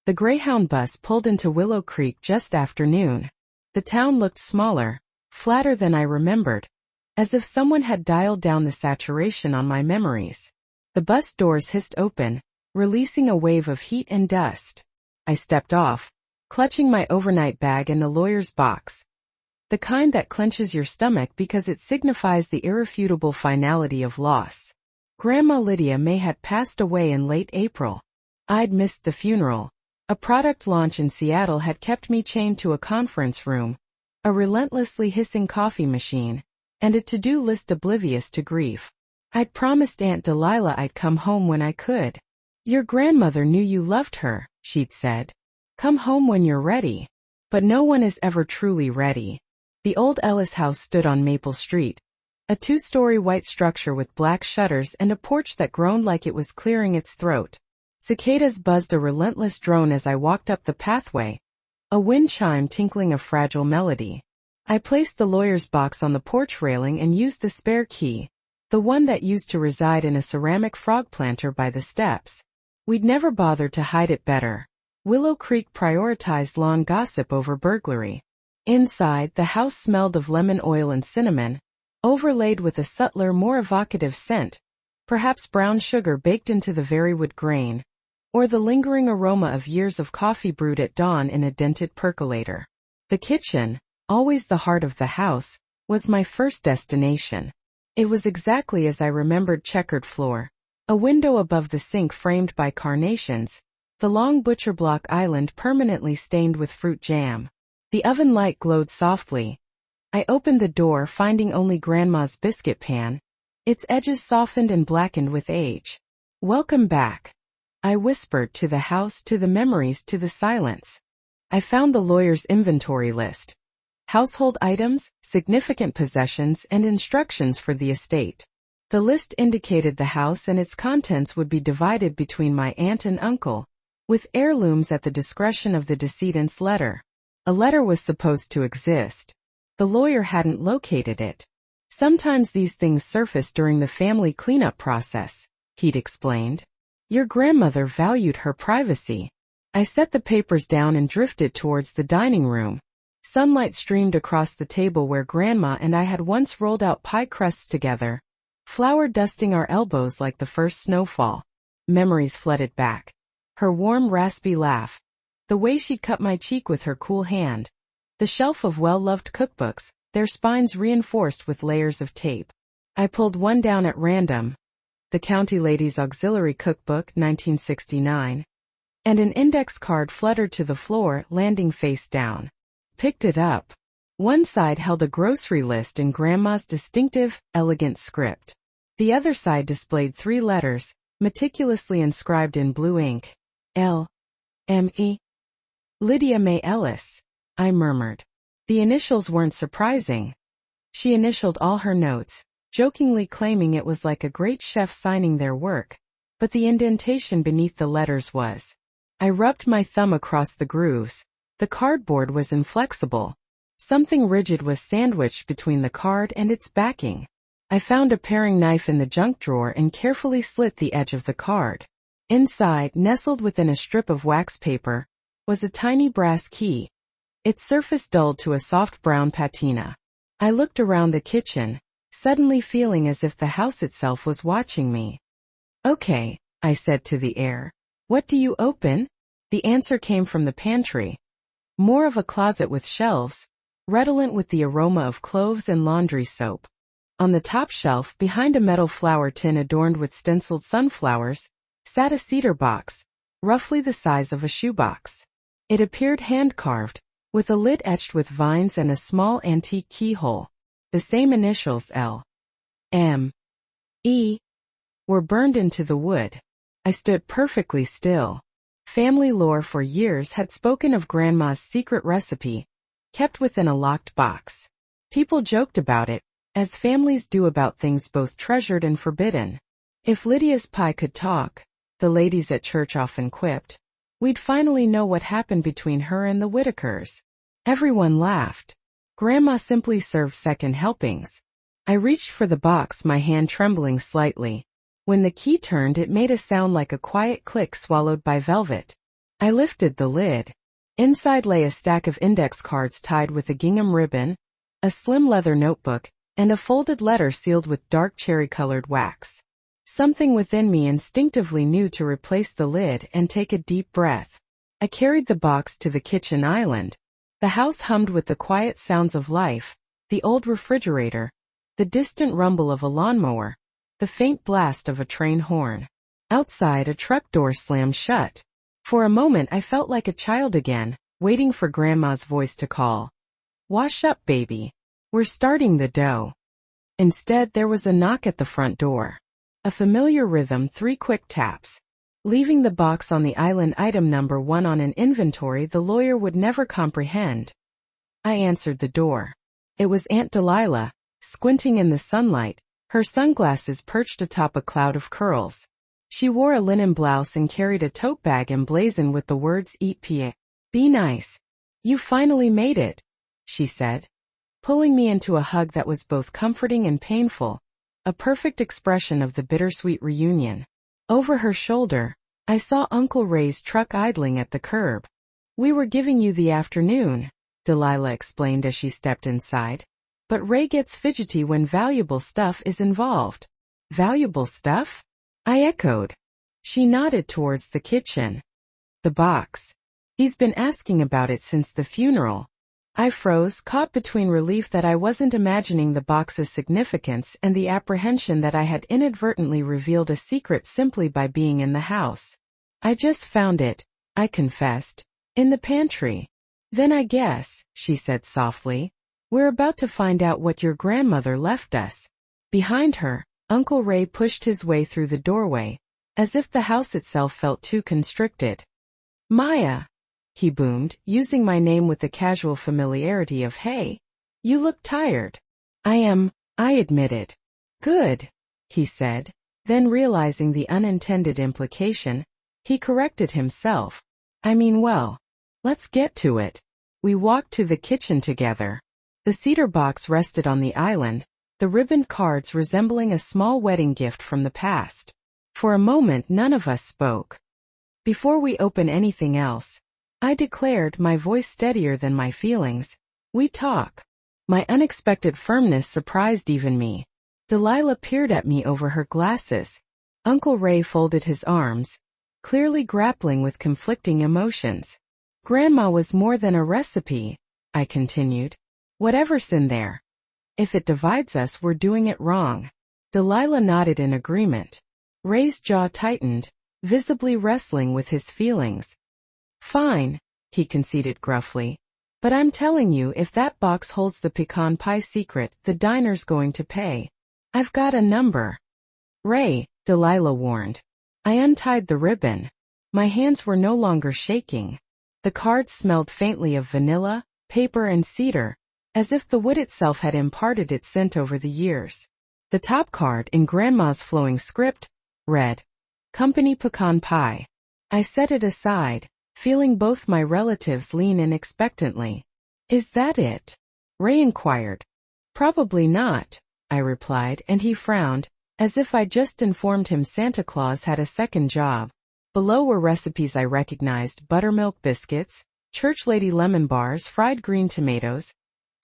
The Greyhound bus pulled into Willow Creek just after noon. The town looked smaller, flatter than I remembered, as if someone had dialed down the saturation on my memories. The bus doors hissed open, releasing a wave of heat and dust. I stepped off, clutching my overnight bag and a lawyer's box. The kind that clenches your stomach because it signifies the irrefutable finality of loss. Grandma Lydia May had passed away in late April. I'd missed the funeral. A product launch in Seattle had kept me chained to a conference room, a relentlessly hissing coffee machine, and a to-do list oblivious to grief. I'd promised Aunt Delilah I'd come home when I could. "Your grandmother knew you loved her," she'd said. "Come home when you're ready." But no one is ever truly ready. The old Ellis house stood on Maple Street, a two-story white structure with black shutters and a porch that groaned like it was clearing its throat. Cicadas buzzed a relentless drone as I walked up the pathway, a wind chime tinkling a fragile melody. I placed the lawyer's box on the porch railing and used the spare key, the one that used to reside in a ceramic frog planter by the steps. We'd never bothered to hide it better. Willow Creek prioritized lawn gossip over burglary. Inside, the house smelled of lemon oil and cinnamon, overlaid with a subtler, more evocative scent, perhaps brown sugar baked into the very wood grain, or the lingering aroma of years of coffee brewed at dawn in a dented percolator. The kitchen, always the heart of the house, was my first destination. It was exactly as I remembered: checkered floor, a window above the sink framed by carnations, the long butcher block island permanently stained with fruit jam. The oven light glowed softly. I opened the door, finding only Grandma's biscuit pan, its edges softened and blackened with age. "Welcome back," I whispered, "to the house, to the memories, to the silence." I found the lawyer's inventory list. Household items, significant possessions, and instructions for the estate. The list indicated the house and its contents would be divided between my aunt and uncle, with heirlooms at the discretion of the decedent's letter. A letter was supposed to exist. The lawyer hadn't located it. "Sometimes these things surface during the family cleanup process," he'd explained. "Your grandmother valued her privacy." I set the papers down and drifted towards the dining room. Sunlight streamed across the table where Grandma and I had once rolled out pie crusts together, flour dusting our elbows like the first snowfall. Memories flooded back. Her warm, raspy laugh, the way she'd cut my cheek with her cool hand, the shelf of well-loved cookbooks, their spines reinforced with layers of tape. I pulled one down at random. The County Ladies Auxiliary Cookbook, 1969. And an index card fluttered to the floor, landing face down. Picked it up. One side held a grocery list in Grandma's distinctive, elegant script. The other side displayed 3 letters, meticulously inscribed in blue ink. L.M.E. "Lydia May Ellis," I murmured. The initials weren't surprising. She initialed all her notes, jokingly claiming it was like a great chef signing their work, but the indentation beneath the letters was. I rubbed my thumb across the grooves. The cardboard was inflexible. Something rigid was sandwiched between the card and its backing. I found a paring knife in the junk drawer and carefully slit the edge of the card. Inside, nestled within a strip of wax paper, was a tiny brass key. Its surface dulled to a soft brown patina. I looked around the kitchen, suddenly feeling as if the house itself was watching me. "Okay," I said to the air. "What do you open?" The answer came from the pantry. More of a closet with shelves, redolent with the aroma of cloves and laundry soap. On the top shelf, behind a metal flour tin adorned with stenciled sunflowers, sat a cedar box, roughly the size of a shoebox. It appeared hand-carved, with a lid etched with vines and a small antique keyhole. The same initials, L.M.E., were burned into the wood. I stood perfectly still. Family lore for years had spoken of Grandma's secret recipe, kept within a locked box. People joked about it, as families do about things both treasured and forbidden. If Lydia's pie could talk, the ladies at church often quipped, we'd finally know what happened between her and the Whitakers. Everyone laughed. Grandma simply served second helpings. I reached for the box, my hand trembling slightly. When the key turned, it made a sound like a quiet click swallowed by velvet. I lifted the lid. Inside lay a stack of index cards tied with a gingham ribbon, a slim leather notebook, and a folded letter sealed with dark cherry-colored wax. Something within me instinctively knew to replace the lid and take a deep breath. I carried the box to the kitchen island. The house hummed with the quiet sounds of life, the old refrigerator, the distant rumble of a lawnmower, the faint blast of a train horn. Outside, a truck door slammed shut. For a moment I felt like a child again, waiting for Grandma's voice to call. "Wash up, baby. We're starting the dough." Instead, there was a knock at the front door. A familiar rhythm, 3 quick taps. Leaving the box on the island, item number 1 on an inventory the lawyer would never comprehend. I answered the door. It was Aunt Delilah, squinting in the sunlight, her sunglasses perched atop a cloud of curls. She wore a linen blouse and carried a tote bag emblazoned with the words "Eat pie. Be nice. You finally made it," she said, pulling me into a hug that was both comforting and painful, a perfect expression of the bittersweet reunion. Over her shoulder, I saw Uncle Ray's truck idling at the curb. "We were giving you the afternoon," Delilah explained as she stepped inside. "But Ray gets fidgety when valuable stuff is involved." "Valuable stuff?" I echoed. She nodded towards the kitchen. "The box. He's been asking about it since the funeral." I froze, caught between relief that I wasn't imagining the box's significance and the apprehension that I had inadvertently revealed a secret simply by being in the house. "I just found it," I confessed, "in the pantry." "Then I guess," she said softly, "we're about to find out what your grandmother left us." Behind her, Uncle Ray pushed his way through the doorway, as if the house itself felt too constricted. "Maya," he boomed, using my name with the casual familiarity of "Hey, you look tired." "I am," I admitted. "Good," he said, then realizing the unintended implication, he corrected himself. "I mean, well, let's get to it." We walked to the kitchen together. The cedar box rested on the island, the ribboned cards resembling a small wedding gift from the past. For a moment none of us spoke. "Before we open anything else," I declared, my voice steadier than my feelings, "we talk." My unexpected firmness surprised even me. Delilah peered at me over her glasses. Uncle Ray folded his arms, clearly grappling with conflicting emotions. "Grandma was more than a recipe," I continued. "Whatever's in there. If it divides us, we're doing it wrong." Delilah nodded in agreement. Ray's jaw tightened, visibly wrestling with his feelings. "Fine," he conceded gruffly. "But I'm telling you, if that box holds the pecan pie secret, the diner's going to pay. I've got a number." "Ray," Delilah warned. I untied the ribbon. My hands were no longer shaking. The cards smelled faintly of vanilla, paper and cedar, as if the wood itself had imparted its scent over the years. The top card, in Grandma's flowing script, read, "Company Pecan Pie." I set it aside, feeling both my relatives lean in expectantly. "Is that it?" Ray inquired. "Probably not," I replied, and he frowned, as if I'd just informed him Santa Claus had a second job. Below were recipes I recognized: buttermilk biscuits, church lady lemon bars, fried green tomatoes,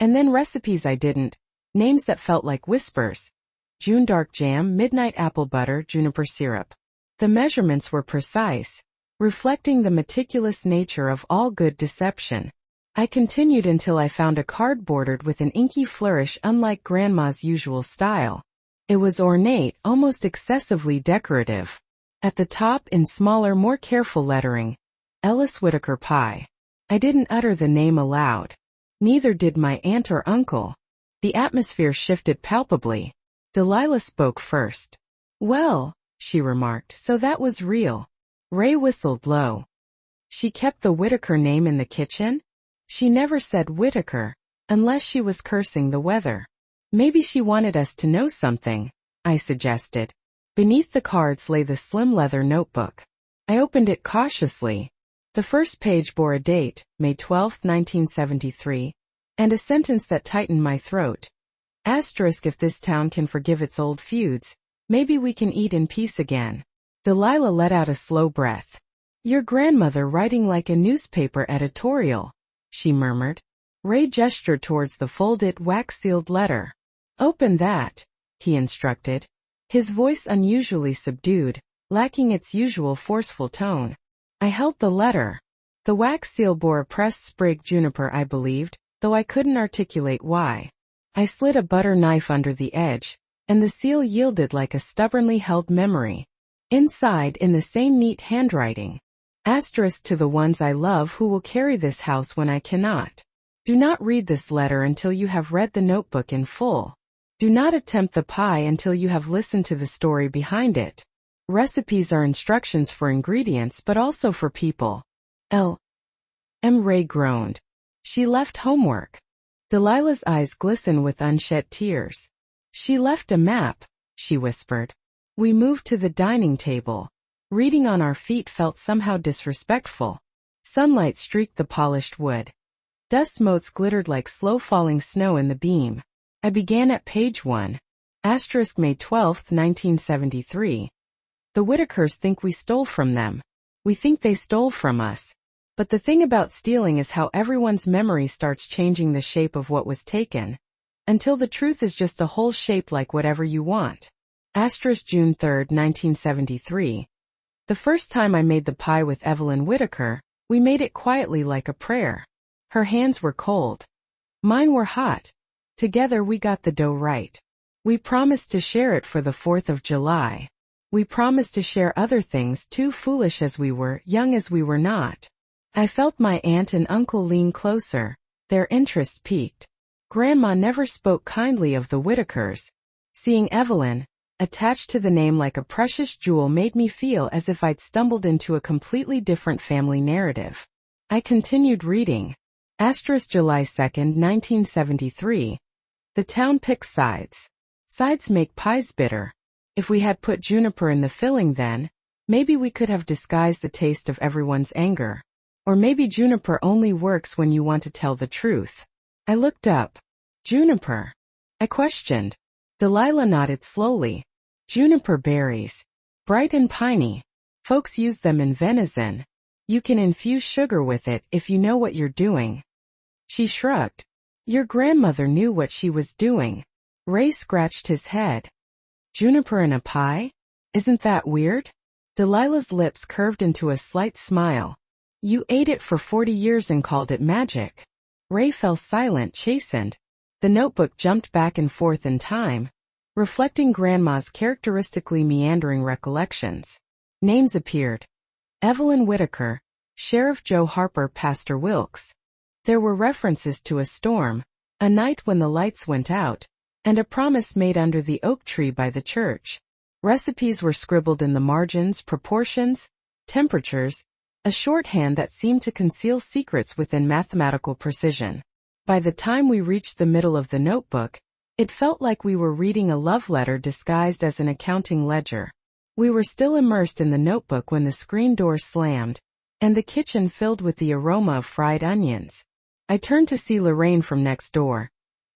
and then recipes I didn't, names that felt like whispers: June dark jam, midnight apple butter, juniper syrup. The measurements were precise, reflecting the meticulous nature of all good deception. I continued until I found a card bordered with an inky flourish unlike Grandma's usual style. It was ornate, almost excessively decorative. At the top, in smaller, more careful lettering, Ellis Whitaker Pie. I didn't utter the name aloud. Neither did my aunt or uncle. The atmosphere shifted palpably. Delilah spoke first. "Well," she remarked, "so that was real." Ray whistled low. "She kept the Whitaker name in the kitchen?" "She never said Whitaker, unless she was cursing the weather." "Maybe she wanted us to know something," I suggested. Beneath the cards lay the slim leather notebook. I opened it cautiously. The first page bore a date, May 12, 1973, and a sentence that tightened my throat. Asterisk, "If this town can forgive its old feuds, maybe we can eat in peace again." Delilah let out a slow breath. Your grandmother writing like a newspaper editorial, she murmured. Ray gestured towards the folded, wax-sealed letter. Open that, he instructed, his voice unusually subdued, lacking its usual forceful tone. I held the letter. The wax seal bore a pressed sprig juniper, I believed, though I couldn't articulate why. I slid a butter knife under the edge, and the seal yielded like a stubbornly held memory. Inside, in the same neat handwriting. Asterisk to the ones I love who will carry this house when I cannot. Do not read this letter until you have read the notebook in full. Do not attempt the pie until you have listened to the story behind it. Recipes are instructions for ingredients but also for people. Ray groaned. She left homework. Delilah's eyes glistened with unshed tears. She left a map, she whispered. We moved to the dining table. Reading on our feet felt somehow disrespectful. Sunlight streaked the polished wood. Dust motes glittered like slow-falling snow in the beam. I began at page 1. May 12, 1973. The Whitakers think we stole from them. We think they stole from us. But the thing about stealing is how everyone's memory starts changing the shape of what was taken. Until the truth is just a whole shape like whatever you want. June 3, 1973. The first time I made the pie with Evelyn Whitaker, we made it quietly like a prayer. Her hands were cold. Mine were hot. Together we got the dough right. We promised to share it for the 4th of July. We promised to share other things too, foolish as we were, young as we were not. I felt my aunt and uncle lean closer. Their interest piqued. Grandma never spoke kindly of the Whitakers. Seeing Evelyn, attached to the name like a precious jewel, made me feel as if I'd stumbled into a completely different family narrative. I continued reading. July 2, 1973. The town picks sides. Sides make pies bitter. If we had put juniper in the filling then, maybe we could have disguised the taste of everyone's anger. Or maybe juniper only works when you want to tell the truth. I looked up. Juniper? I questioned. Delilah nodded slowly. Juniper berries. Bright and piney. Folks use them in venison. You can infuse sugar with it if you know what you're doing. She shrugged. Your grandmother knew what she was doing. Ray scratched his head. Juniper in a pie? Isn't that weird? Delilah's lips curved into a slight smile. You ate it for 40 years and called it magic. Ray fell silent, chastened. The notebook jumped back and forth in time, reflecting Grandma's characteristically meandering recollections. Names appeared. Evelyn Whitaker, Sheriff Joe Harper, Pastor Wilkes. There were references to a storm, a night when the lights went out, and a promise made under the oak tree by the church. Recipes were scribbled in the margins, proportions, temperatures, a shorthand that seemed to conceal secrets within mathematical precision. By the time we reached the middle of the notebook, it felt like we were reading a love letter disguised as an accounting ledger. We were still immersed in the notebook when the screen door slammed, and the kitchen filled with the aroma of fried onions. I turned to see Lorraine from next door,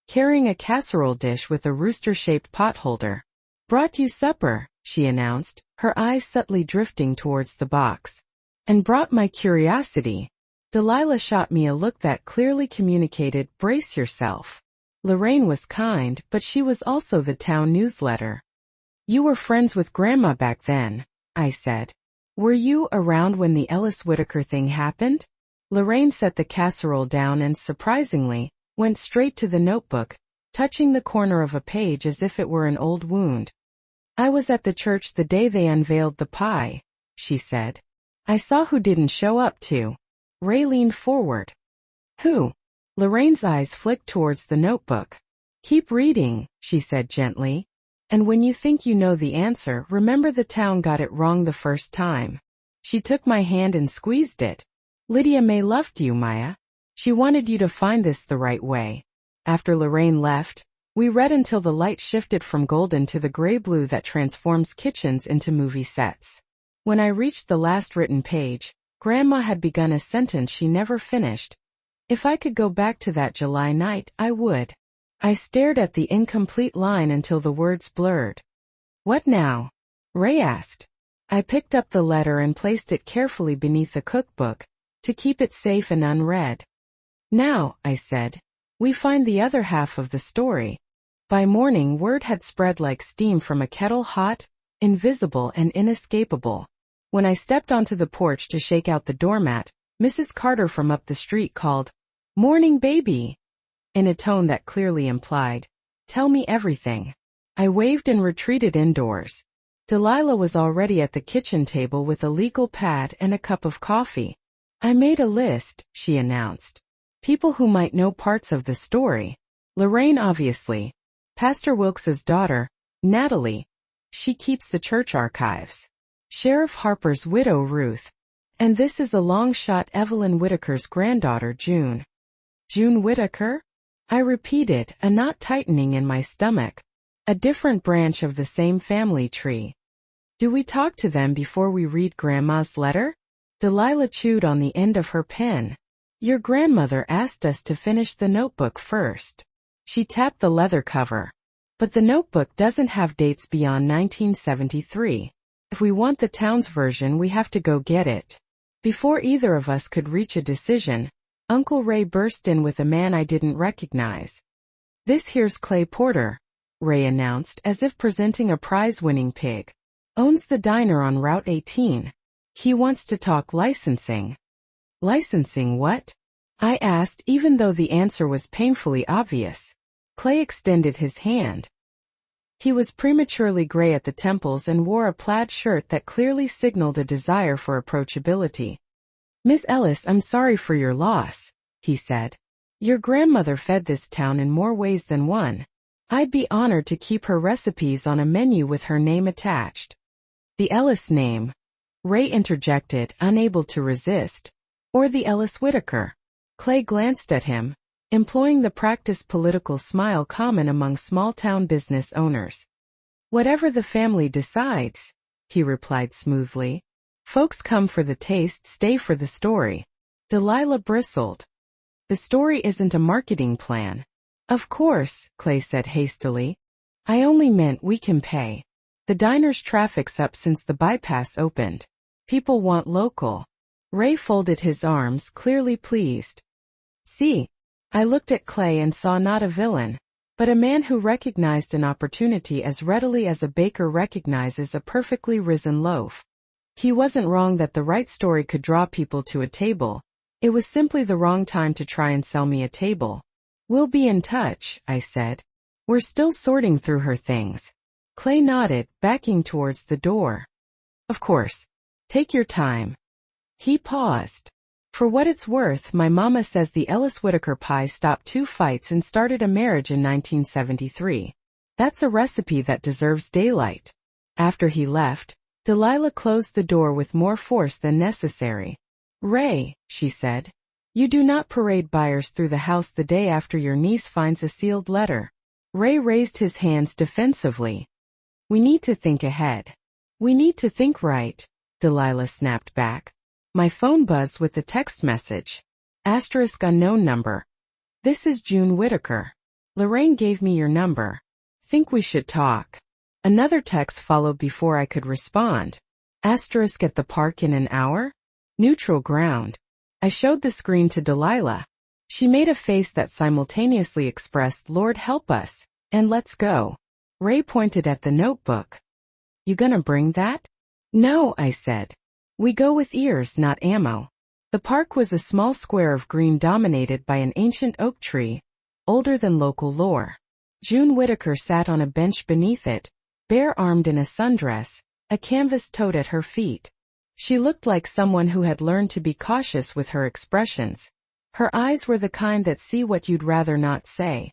carrying a casserole dish with a rooster-shaped potholder. Brought you supper, she announced, her eyes subtly drifting towards the box. And brought my curiosity. Delilah shot me a look that clearly communicated, brace yourself. Lorraine was kind, but she was also the town newsletter. You were friends with Grandma back then, I said. Were you around when the Ellis Whitaker thing happened? Lorraine set the casserole down and, surprisingly, went straight to the notebook, touching the corner of a page as if it were an old wound. I was at the church the day they unveiled the pie, she said. I saw who didn't show up too. Ray leaned forward. Who? Lorraine's eyes flicked towards the notebook. Keep reading, she said gently. And when you think you know the answer, remember the town got it wrong the first time. She took my hand and squeezed it. Lydia May loved you, Maya. She wanted you to find this the right way. After Lorraine left, we read until the light shifted from golden to the gray-blue that transforms kitchens into movie sets. When I reached the last written page, Grandma had begun a sentence she never finished. If I could go back to that July night, I would. I stared at the incomplete line until the words blurred. What now? Ray asked. I picked up the letter and placed it carefully beneath the cookbook, to keep it safe and unread. Now, I said, we find the other half of the story. By morning word had spread like steam from a kettle, hot, invisible and inescapable. When I stepped onto the porch to shake out the doormat, Mrs. Carter from up the street called, "Morning, baby," in a tone that clearly implied, "Tell me everything." I waved and retreated indoors. Delilah was already at the kitchen table with a legal pad and a cup of coffee. "I made a list," she announced. "People who might know parts of the story. Lorraine, obviously. Pastor Wilkes's daughter, Natalie. She keeps the church archives. Sheriff Harper's widow, Ruth. And this is a long shot, Evelyn Whitaker's granddaughter, June." "June Whitaker?" I repeated, a knot tightening in my stomach. "A different branch of the same family tree. Do we talk to them before we read Grandma's letter?" Delilah chewed on the end of her pen. "Your grandmother asked us to finish the notebook first." She tapped the leather cover. "But the notebook doesn't have dates beyond 1973. If we want the town's version, we have to go get it." Before either of us could reach a decision, Uncle Ray burst in with a man I didn't recognize. "This here's Clay Porter," Ray announced as if presenting a prize-winning pig. "Owns the diner on Route 18. He wants to talk licensing." "Licensing what?" I asked, even though the answer was painfully obvious. Clay extended his hand. He was prematurely gray at the temples and wore a plaid shirt that clearly signaled a desire for approachability. "Miss Ellis, I'm sorry for your loss," he said. "Your grandmother fed this town in more ways than one. I'd be honored to keep her recipes on a menu with her name attached." "The Ellis name," Ray interjected, unable to resist. "Or the Ellis Whitaker." Clay glanced at him, employing the practiced political smile common among small-town business owners. "Whatever the family decides," he replied smoothly. "Folks come for the taste, stay for the story." Delilah bristled. "The story isn't a marketing plan." "Of course," Clay said hastily. "I only meant we can pay. The diner's traffic's up since the bypass opened. People want local." Ray folded his arms, clearly pleased. "See?" I looked at Clay and saw not a villain, but a man who recognized an opportunity as readily as a baker recognizes a perfectly risen loaf. He wasn't wrong that the right story could draw people to a table. It was simply the wrong time to try and sell me a table. "We'll be in touch," I said. "We're still sorting through her things." Clay nodded, backing towards the door. "Of course. Take your time." He paused. "For what it's worth, my mama says the Ellis Whitaker pie stopped 2 fights and started a marriage in 1973. That's a recipe that deserves daylight." After he left, Delilah closed the door with more force than necessary. "Ray," she said, "you do not parade buyers through the house the day after your niece finds a sealed letter." Ray raised his hands defensively. "We need to think ahead." "We need to think right," Delilah snapped back. My phone buzzed with the text message. *unknown number. "This is June Whitaker. Lorraine gave me your number. Think we should talk." Another text followed before I could respond. *at the park in an hour? Neutral ground. I showed the screen to Delilah. She made a face that simultaneously expressed "Lord help us" and "let's go." Ray pointed at the notebook. "You gonna bring that?" "No," I said. "We go with ears, not ammo." The park was a small square of green dominated by an ancient oak tree, older than local lore. June Whitaker sat on a bench beneath it, bare-armed in a sundress, a canvas tote at her feet. She looked like someone who had learned to be cautious with her expressions. Her eyes were the kind that see what you'd rather not say.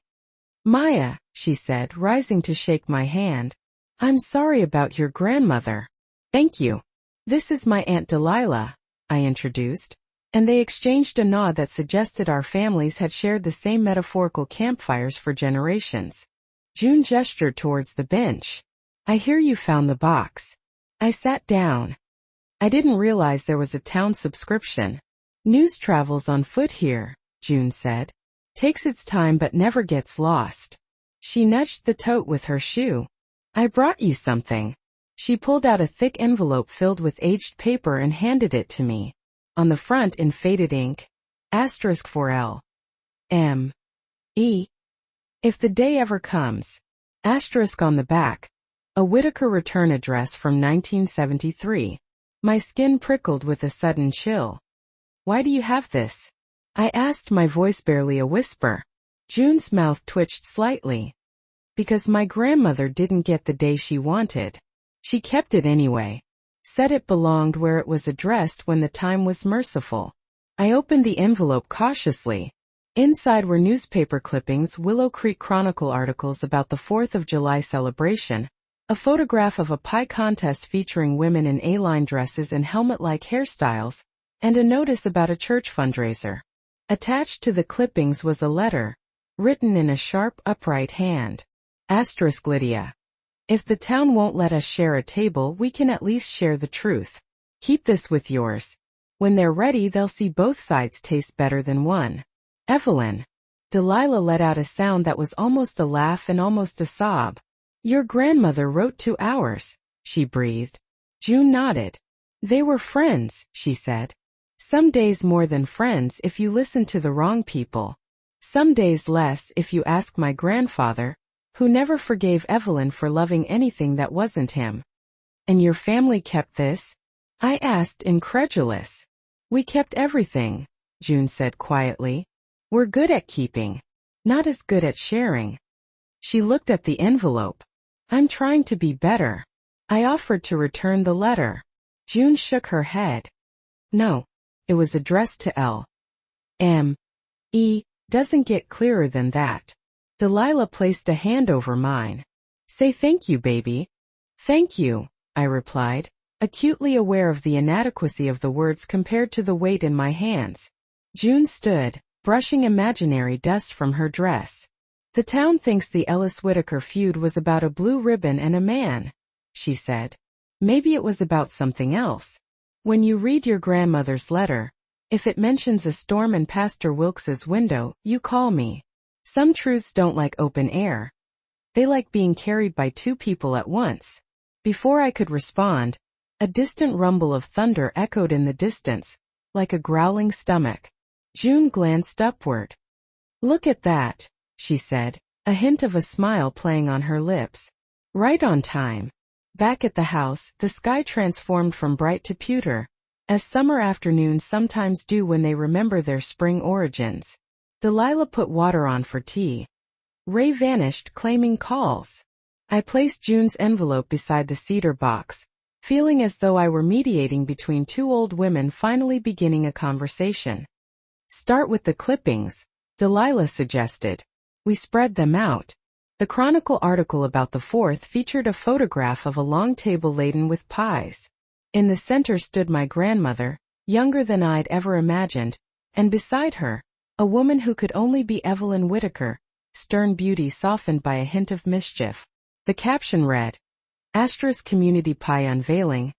"Maya," she said, rising to shake my hand. "I'm sorry about your grandmother." "Thank you. This is my Aunt Delilah," I introduced, and they exchanged a nod that suggested our families had shared the same metaphorical campfires for generations. June gestured towards the bench. "I hear you found the box." I sat down. "I didn't realize there was a town subscription. News travels on foot here," June said. "Takes its time but never gets lost." She nudged the tote with her shoe. "I brought you something." She pulled out a thick envelope filled with aged paper and handed it to me. On the front in faded ink, asterisk for L. M. E. If the day ever comes. Asterisk on the back. A Whitaker return address from 1973. My skin prickled with a sudden chill. Why do you have this? I asked, my voice barely a whisper. June's mouth twitched slightly. Because my grandmother didn't get the day she wanted. She kept it anyway. Said it belonged where it was addressed when the time was merciful. I opened the envelope cautiously. Inside were newspaper clippings, Willow Creek Chronicle articles about the 4th of July celebration, a photograph of a pie contest featuring women in A-line dresses and helmet-like hairstyles, and a notice about a church fundraiser. Attached to the clippings was a letter, written in a sharp, upright hand. Asterisk Lydia. If the town won't let us share a table, we can at least share the truth. Keep this with yours. When they're ready, they'll see both sides taste better than one. Evelyn. Delilah let out a sound that was almost a laugh and almost a sob. Your grandmother wrote 2 hours, she breathed. June nodded. They were friends, she said. Some days more than friends if you listen to the wrong people. Some days less if you ask my grandfather, who never forgave Evelyn for loving anything that wasn't him. And your family kept this? I asked, incredulous. We kept everything, June said quietly. We're good at keeping, not as good at sharing. She looked at the envelope. I'm trying to be better. I offered to return the letter. June shook her head. No, it was addressed to L. M. E. Doesn't get clearer than that. Delilah placed a hand over mine. Say thank you, baby. Thank you, I replied, acutely aware of the inadequacy of the words compared to the weight in my hands. June stood, brushing imaginary dust from her dress. The town thinks the Ellis-Whitaker feud was about a blue ribbon and a man, she said. Maybe it was about something else. When you read your grandmother's letter, if it mentions a storm in Pastor Wilkes's window, you call me. Some truths don't like open air. They like being carried by 2 people at once. Before I could respond, a distant rumble of thunder echoed in the distance, like a growling stomach. June glanced upward. Look at that, she said, a hint of a smile playing on her lips. Right on time. Back at the house, the sky transformed from bright to pewter, as summer afternoons sometimes do when they remember their spring origins. Delilah put water on for tea. Ray vanished, claiming calls. I placed June's envelope beside the cedar box, feeling as though I were mediating between 2 old women finally beginning a conversation. Start with the clippings, Delilah suggested. We spread them out. The Chronicle article about the 4th featured a photograph of a long table laden with pies. In the center stood my grandmother, younger than I'd ever imagined, and beside her, a woman who could only be Evelyn Whitaker, stern beauty softened by a hint of mischief. The caption read, Asterisk Community Pie Unveiling,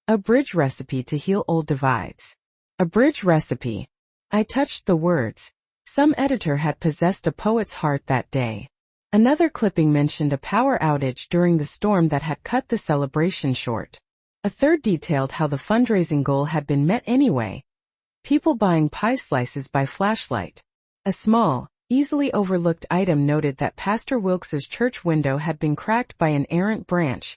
a bridge recipe to heal old divides. A bridge recipe. I touched the words. Some editor had possessed a poet's heart that day. Another clipping mentioned a power outage during the storm that had cut the celebration short. A third detailed how the fundraising goal had been met anyway. People buying pie slices by flashlight. A small, easily overlooked item noted that Pastor Wilkes's church window had been cracked by an errant branch,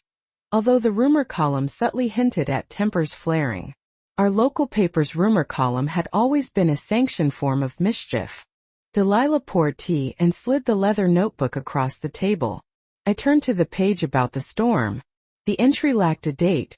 although the rumor column subtly hinted at tempers flaring. Our local paper's rumor column had always been a sanctioned form of mischief. Delilah poured tea and slid the leather notebook across the table. I turned to the page about the storm. The entry lacked a date.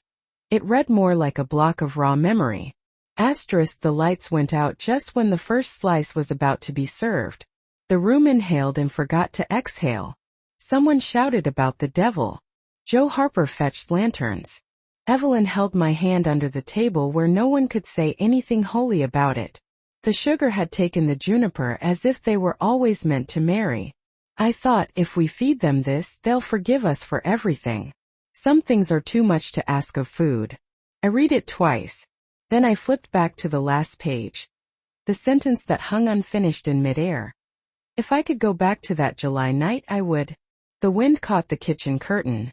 It read more like a block of raw memory. Asterisk the lights went out just when the first slice was about to be served. The room inhaled and forgot to exhale. Someone shouted about the devil. Joe Harper fetched lanterns. Evelyn held my hand under the table where no one could say anything holy about it. The sugar had taken the juniper as if they were always meant to marry. I thought if we feed them this, they'll forgive us for everything. Some things are too much to ask of food. I read it twice. Then I flipped back to the last page. The sentence that hung unfinished in midair. If I could go back to that July night, I would. The wind caught the kitchen curtain.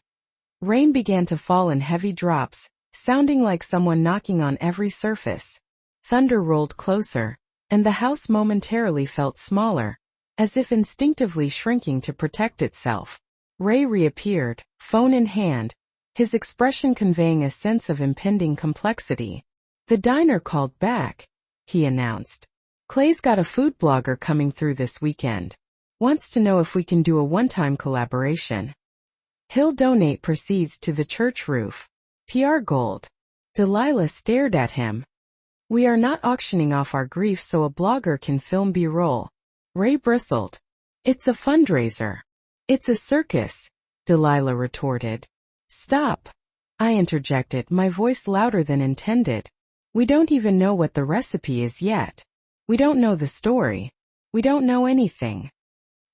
Rain began to fall in heavy drops, sounding like someone knocking on every surface. Thunder rolled closer, and the house momentarily felt smaller, as if instinctively shrinking to protect itself. Ray reappeared, phone in hand, his expression conveying a sense of impending complexity. "The diner called back," he announced. "Clay's got a food blogger coming through this weekend. Wants to know if we can do a one-time collaboration. He'll donate proceeds to the church roof. PR gold." Delilah stared at him. "We are not auctioning off our grief so a blogger can film B-roll." Ray bristled. "It's a fundraiser." "It's a circus," Delilah retorted. "Stop," I interjected, my voice louder than intended. "We don't even know what the recipe is yet. We don't know the story. We don't know anything."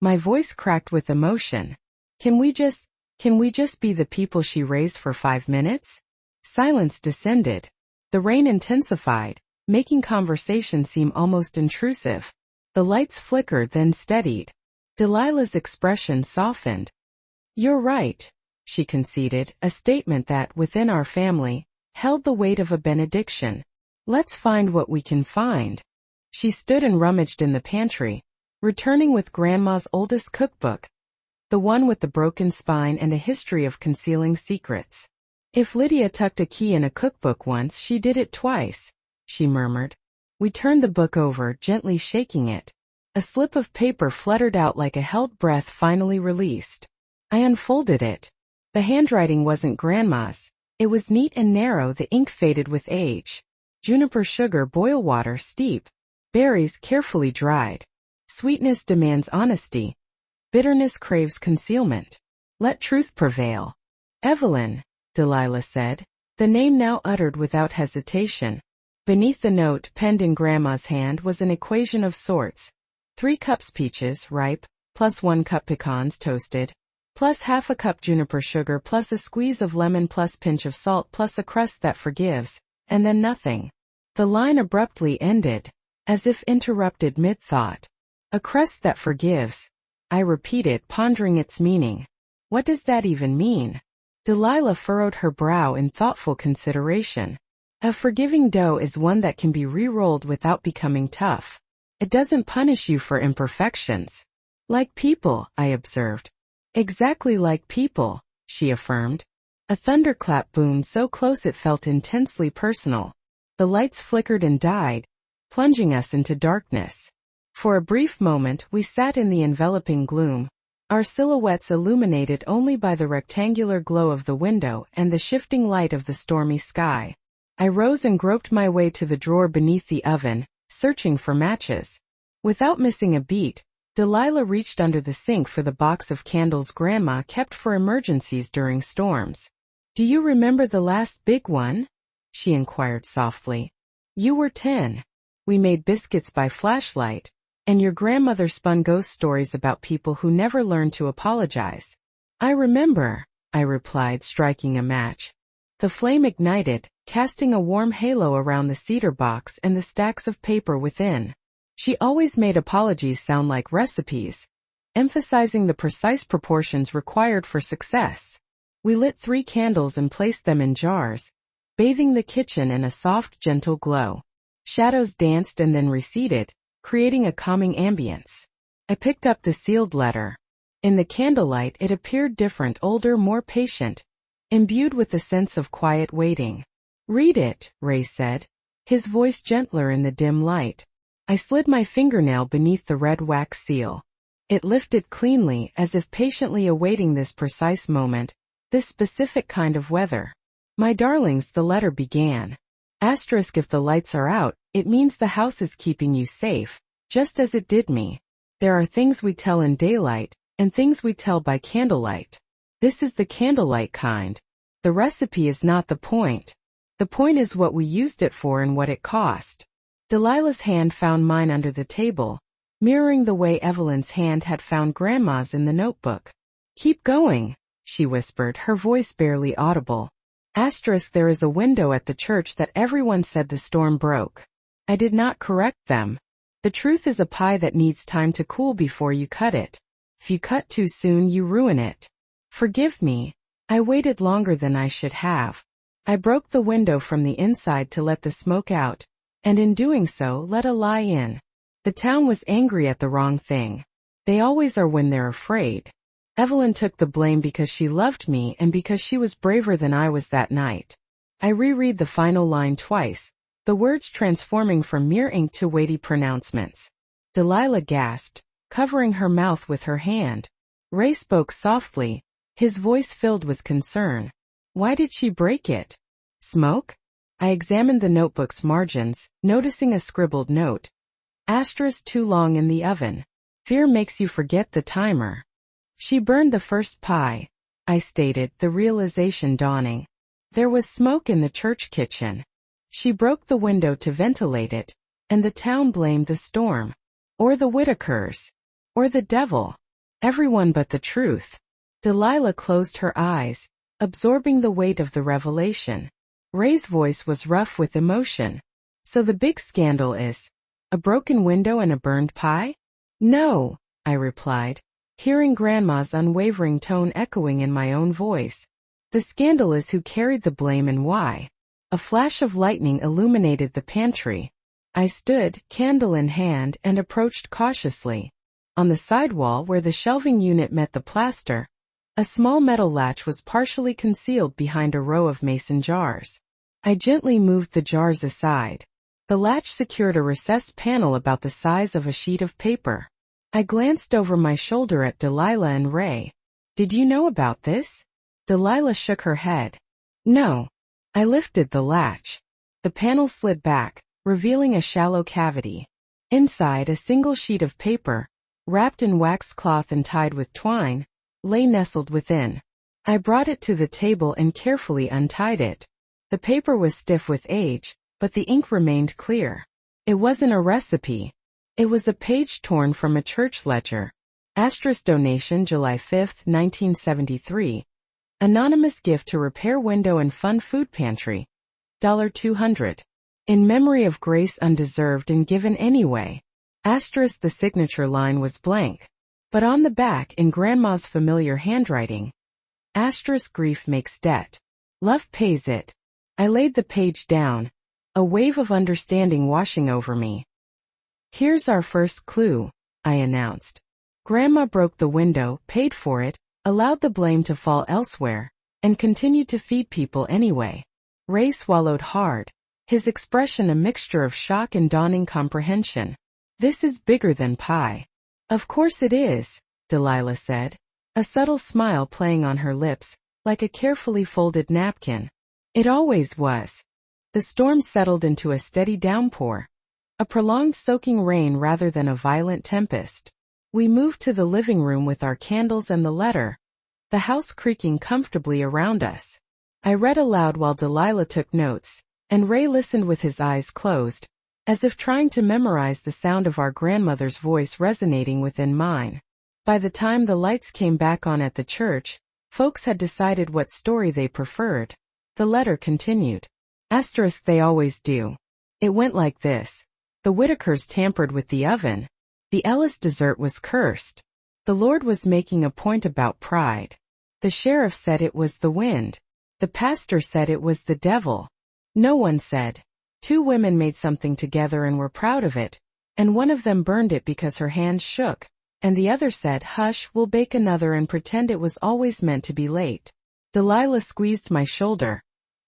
My voice cracked with emotion. Can we just be the people she raised for 5 minutes?" Silence descended. The rain intensified, making conversation seem almost intrusive. The lights flickered then steadied. Delilah's expression softened. "You're right," she conceded, a statement that, within our family, held the weight of a benediction. "Let's find what we can find." She stood and rummaged in the pantry, returning with Grandma's oldest cookbook, the one with the broken spine and a history of concealing secrets. "If Lydia tucked a key in a cookbook once, she did it twice," she murmured. We turned the book over, gently shaking it. A slip of paper fluttered out like a held breath finally released. I unfolded it. The handwriting wasn't Grandma's. It was neat and narrow, the ink faded with age. Juniper sugar, boil water, steep. Berries, carefully dried. Sweetness demands honesty. Bitterness craves concealment. Let truth prevail. "Evelyn," Delilah said, the name now uttered without hesitation. Beneath the note, penned in Grandma's hand, was an equation of sorts. 3 cups peaches, ripe, plus 1 cup pecans, toasted, plus half a cup juniper sugar, plus a squeeze of lemon, plus pinch of salt, plus a crust that forgives, and then nothing. The line abruptly ended, as if interrupted mid-thought. "A crust that forgives," I repeated, pondering its meaning. "What does that even mean?" Delilah furrowed her brow in thoughtful consideration. "A forgiving dough is one that can be re-rolled without becoming tough. It doesn't punish you for imperfections." "Like people," I observed. "Exactly like people," she affirmed. A thunderclap boomed so close it felt intensely personal. The lights flickered and died, plunging us into darkness. For a brief moment we sat in the enveloping gloom, our silhouettes illuminated only by the rectangular glow of the window and the shifting light of the stormy sky. I rose and groped my way to the drawer beneath the oven, searching for matches. Without missing a beat, Delilah reached under the sink for the box of candles Grandma kept for emergencies during storms. "Do you remember the last big one?" she inquired softly. "You were 10. We made biscuits by flashlight, and your grandmother spun ghost stories about people who never learned to apologize." "I remember," I replied, striking a match. The flame ignited, casting a warm halo around the cedar box and the stacks of paper within. She always made apologies sound like recipes, emphasizing the precise proportions required for success. We lit 3 candles and placed them in jars, bathing the kitchen in a soft, gentle glow. Shadows danced and then receded, creating a calming ambience. I picked up the sealed letter. In the candlelight it appeared different, older, more patient, imbued with a sense of quiet waiting. "Read it," Ray said, his voice gentler in the dim light. I slid my fingernail beneath the red wax seal. It lifted cleanly, as if patiently awaiting this precise moment, this specific kind of weather. "My darlings," the letter began. Asterisk, if the lights are out, it means the house is keeping you safe, just as it did me. There are things we tell in daylight, and things we tell by candlelight. This is the candlelight kind. The recipe is not the point. The point is what we used it for and what it cost. Delilah's hand found mine under the table, mirroring the way Evelyn's hand had found Grandma's in the notebook. "Keep going," she whispered, her voice barely audible. Asterisk, there is a window at the church that everyone said the storm broke. I did not correct them. The truth is a pie that needs time to cool before you cut it. If you cut too soon, you ruin it. Forgive me. I waited longer than I should have. I broke the window from the inside to let the smoke out, and in doing so let a lie in. The town was angry at the wrong thing. They always are when they're afraid. Evelyn took the blame because she loved me and because she was braver than I was that night. I reread the final line twice, the words transforming from mere ink to weighty pronouncements. Delilah gasped, covering her mouth with her hand. Ray spoke softly, his voice filled with concern. Why did she break it? Smoke? I examined the notebook's margins, noticing a scribbled note. Asterisk too long in the oven. Fear makes you forget the timer. She burned the first pie, I stated, the realization dawning. There was smoke in the church kitchen. She broke the window to ventilate it, and the town blamed the storm. Or the Whitakers. Or the devil. Everyone but the truth. Delilah closed her eyes, absorbing the weight of the revelation. Ray's voice was rough with emotion. So the big scandal is a broken window and a burned pie? No, I replied, hearing Grandma's unwavering tone echoing in my own voice. The scandal is who carried the blame and why. A flash of lightning illuminated the pantry. I stood, candle in hand, and approached cautiously. On the side wall where the shelving unit met the plaster, a small metal latch was partially concealed behind a row of mason jars. I gently moved the jars aside. The latch secured a recessed panel about the size of a sheet of paper. I glanced over my shoulder at Delilah and Ray. Did you know about this? Delilah shook her head. No. I lifted the latch. The panel slid back, revealing a shallow cavity. Inside, a single sheet of paper, wrapped in waxed cloth and tied with twine, lay nestled within. I brought it to the table and carefully untied it. The paper was stiff with age, but the ink remained clear. It wasn't a recipe. It was a page torn from a church ledger. Asterisk donation July 5, 1973. Anonymous gift to Repair Window and Fund Food Pantry. $200. In memory of grace undeserved and given anyway. Asterisk the signature line was blank. But on the back, in Grandma's familiar handwriting, asterisk grief makes debt. Love pays it. I laid the page down, a wave of understanding washing over me. Here's our first clue, I announced. Grandma broke the window, paid for it, allowed the blame to fall elsewhere, and continued to feed people anyway. Ray swallowed hard, his expression a mixture of shock and dawning comprehension. This is bigger than pie. Of course it is, Delilah said, a subtle smile playing on her lips, like a carefully folded napkin. It always was. The storm settled into a steady downpour, a prolonged soaking rain rather than a violent tempest. We moved to the living room with our candles and the letter, the house creaking comfortably around us. I read aloud while Delilah took notes, and Ray listened with his eyes closed, as if trying to memorize the sound of our grandmother's voice resonating within mine. By the time the lights came back on at the church, folks had decided what story they preferred. The letter continued. Asterisk they always do. It went like this. The Whitakers tampered with the oven. The Ellis dessert was cursed. The Lord was making a point about pride. The sheriff said it was the wind. The pastor said it was the devil. No one said. 2 women made something together and were proud of it, and one of them burned it because her hands shook, and the other said, hush, we'll bake another and pretend it was always meant to be late. Delilah squeezed my shoulder,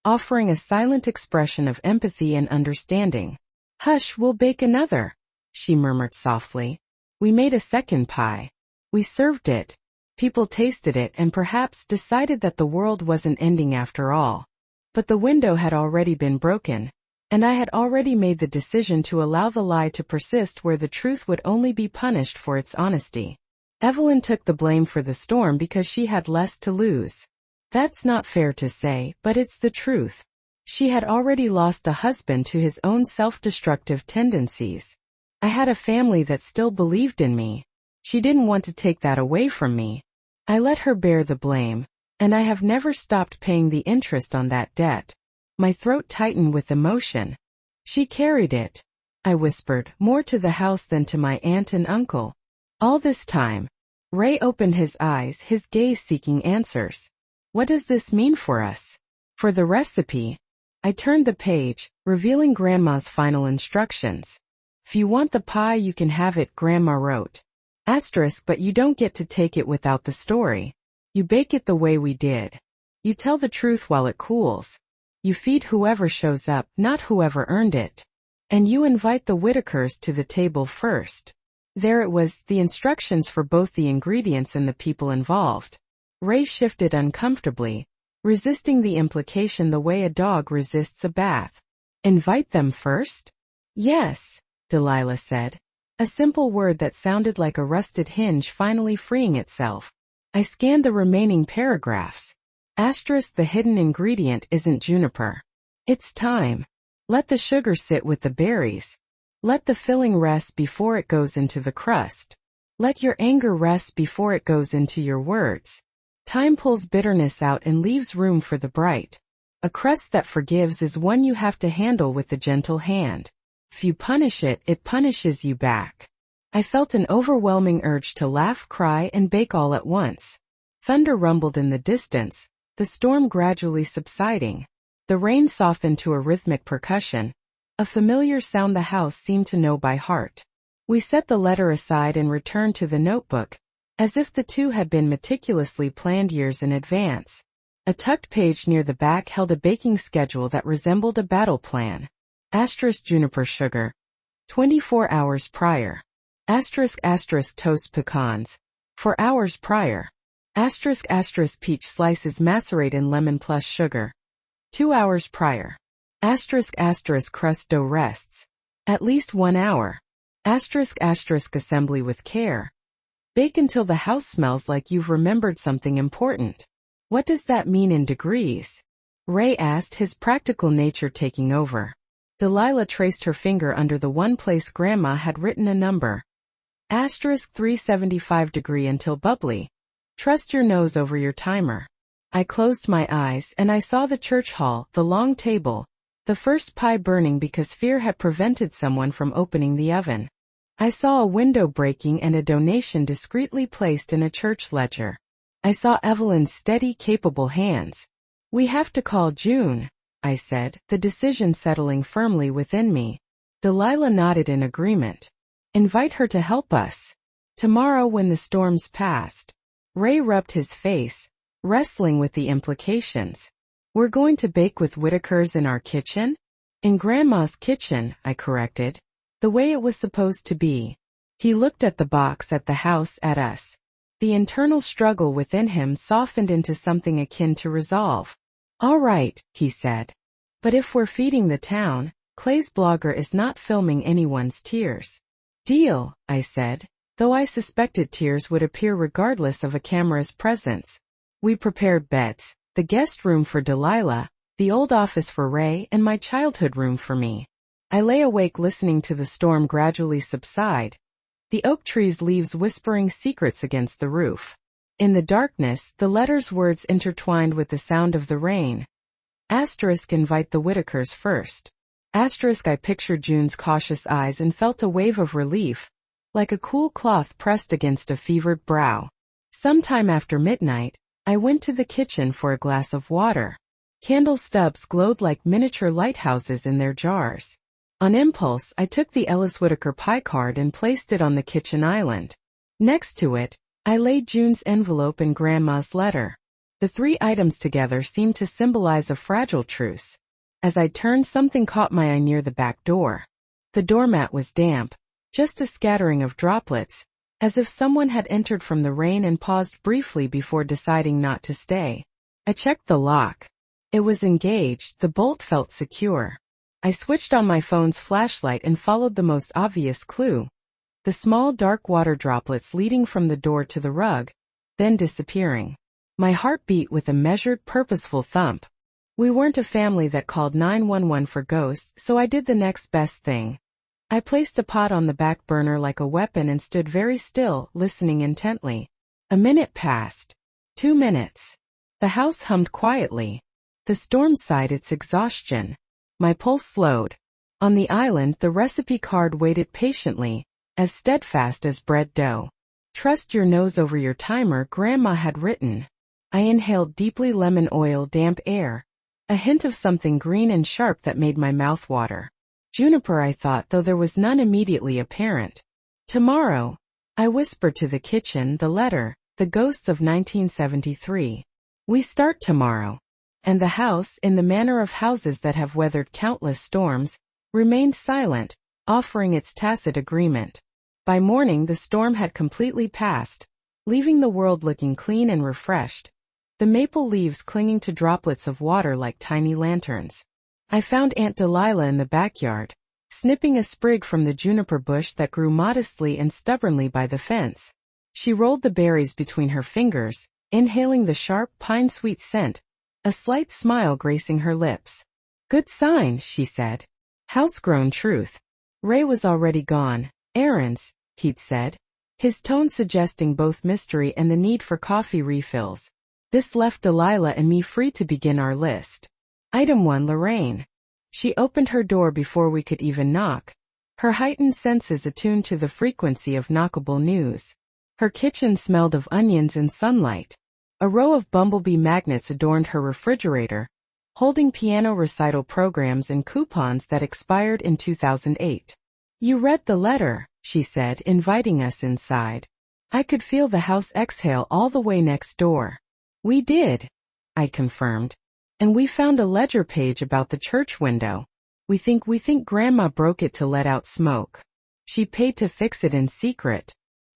offering a silent expression of empathy and understanding. Hush, we'll bake another, she murmured softly. We made a second pie. We served it. People tasted it and perhaps decided that the world wasn't ending after all. But the window had already been broken, and I had already made the decision to allow the lie to persist where the truth would only be punished for its honesty. Evelyn took the blame for the storm because she had less to lose. That's not fair to say, but it's the truth. She had already lost a husband to his own self-destructive tendencies. I had a family that still believed in me. She didn't want to take that away from me. I let her bear the blame, and I have never stopped paying the interest on that debt. My throat tightened with emotion. She carried it, I whispered, more to the house than to my aunt and uncle. All this time, Ray opened his eyes, his gaze seeking answers. What does this mean for us? For the recipe. I turned the page, revealing Grandma's final instructions. If you want the pie you can have it, Grandma wrote. Asterisk, but you don't get to take it without the story. You bake it the way we did. You tell the truth while it cools. You feed whoever shows up, not whoever earned it. And you invite the Whitakers to the table first. There it was, the instructions for both the ingredients and the people involved. Ray shifted uncomfortably, resisting the implication the way a dog resists a bath. Invite them first? Yes, Delilah said. A simple word that sounded like a rusted hinge finally freeing itself. I scanned the remaining paragraphs. Asterisk, the hidden ingredient isn't juniper. It's time. Let the sugar sit with the berries. Let the filling rest before it goes into the crust. Let your anger rest before it goes into your words. Time pulls bitterness out and leaves room for the bright. A crust that forgives is one you have to handle with a gentle hand. If you punish it, it punishes you back. I felt an overwhelming urge to laugh, cry, and bake all at once. Thunder rumbled in the distance, the storm gradually subsiding. The rain softened to a rhythmic percussion, a familiar sound the house seemed to know by heart. We set the letter aside and returned to the notebook, as if the two had been meticulously planned years in advance. A tucked page near the back held a baking schedule that resembled a battle plan. Asterisk juniper sugar. 24 hours prior. Asterisk toast pecans. 4 hours prior. Asterisk peach slices macerate in lemon plus sugar. 2 hours prior. Asterisk crust dough rests. At least 1 hour. Asterisk assembly with care. Bake until the house smells like you've remembered something important. What does that mean in degrees? Ray asked, his practical nature taking over. Delilah traced her finger under the one place Grandma had written a number. Asterisk 375 degree until bubbly. Trust your nose over your timer. I closed my eyes and I saw the church hall, the long table, the first pie burning because fear had prevented someone from opening the oven. I saw a window breaking and a donation discreetly placed in a church ledger. I saw Evelyn's steady, capable hands. We have to call June, I said, the decision settling firmly within me. Delilah nodded in agreement. Invite her to help us. Tomorrow when the storm's passed. Ray rubbed his face, wrestling with the implications. We're going to bake with Whitakers in our kitchen? In Grandma's kitchen, I corrected. The way it was supposed to be. He looked at the box, at the house, at us. The internal struggle within him softened into something akin to resolve. All right, he said. But if we're feeding the town, Clay's blogger is not filming anyone's tears. Deal, I said, though I suspected tears would appear regardless of a camera's presence. We prepared beds, the guest room for Delilah, the old office for Ray, and my childhood room for me. I lay awake listening to the storm gradually subside, the oak tree's leaves whispering secrets against the roof. In the darkness, the letter's words intertwined with the sound of the rain. Asterisk invite the Whitakers first. Asterisk I pictured June's cautious eyes and felt a wave of relief, like a cool cloth pressed against a fevered brow. Sometime after midnight, I went to the kitchen for a glass of water. Candle stubs glowed like miniature lighthouses in their jars. On impulse, I took the Ellis Whitaker pie card and placed it on the kitchen island. Next to it, I laid June's envelope and Grandma's letter. The three items together seemed to symbolize a fragile truce. As I turned, something caught my eye near the back door. The doormat was damp, just a scattering of droplets, as if someone had entered from the rain and paused briefly before deciding not to stay. I checked the lock. It was engaged, the bolt felt secure. I switched on my phone's flashlight and followed the most obvious clue. The small dark water droplets leading from the door to the rug, then disappearing. My heart beat with a measured, purposeful thump. We weren't a family that called 911 for ghosts, so I did the next best thing. I placed a pot on the back burner like a weapon and stood very still, listening intently. A minute passed. 2 minutes. The house hummed quietly. The storm sighed its exhaustion. My pulse slowed. On the island, the recipe card waited patiently, as steadfast as bread dough. Trust your nose over your timer, Grandma had written. I inhaled deeply lemon oil damp air, a hint of something green and sharp that made my mouth water. Juniper, I thought, though there was none immediately apparent. Tomorrow, I whispered to the kitchen, the letter, the ghosts of 1973. We start tomorrow. And the house, in the manner of houses that have weathered countless storms, remained silent, offering its tacit agreement. By morning the storm had completely passed, leaving the world looking clean and refreshed, the maple leaves clinging to droplets of water like tiny lanterns. I found Aunt Delilah in the backyard, snipping a sprig from the juniper bush that grew modestly and stubbornly by the fence. She rolled the berries between her fingers, inhaling the sharp, pine-sweet scent, a slight smile gracing her lips. Good sign, she said. House-grown truth. Ray was already gone. Errands, he'd said, his tone suggesting both mystery and the need for coffee refills. This left Delilah and me free to begin our list. Item 1, Lorraine. She opened her door before we could even knock, her heightened senses attuned to the frequency of knockable news. Her kitchen smelled of onions and sunlight. A row of bumblebee magnets adorned her refrigerator, holding piano recital programs and coupons that expired in 2008. You read the letter, she said, inviting us inside. I could feel the house exhale all the way next door. We did, I confirmed. And we found a ledger page about the church window. We think Grandma broke it to let out smoke. She paid to fix it in secret.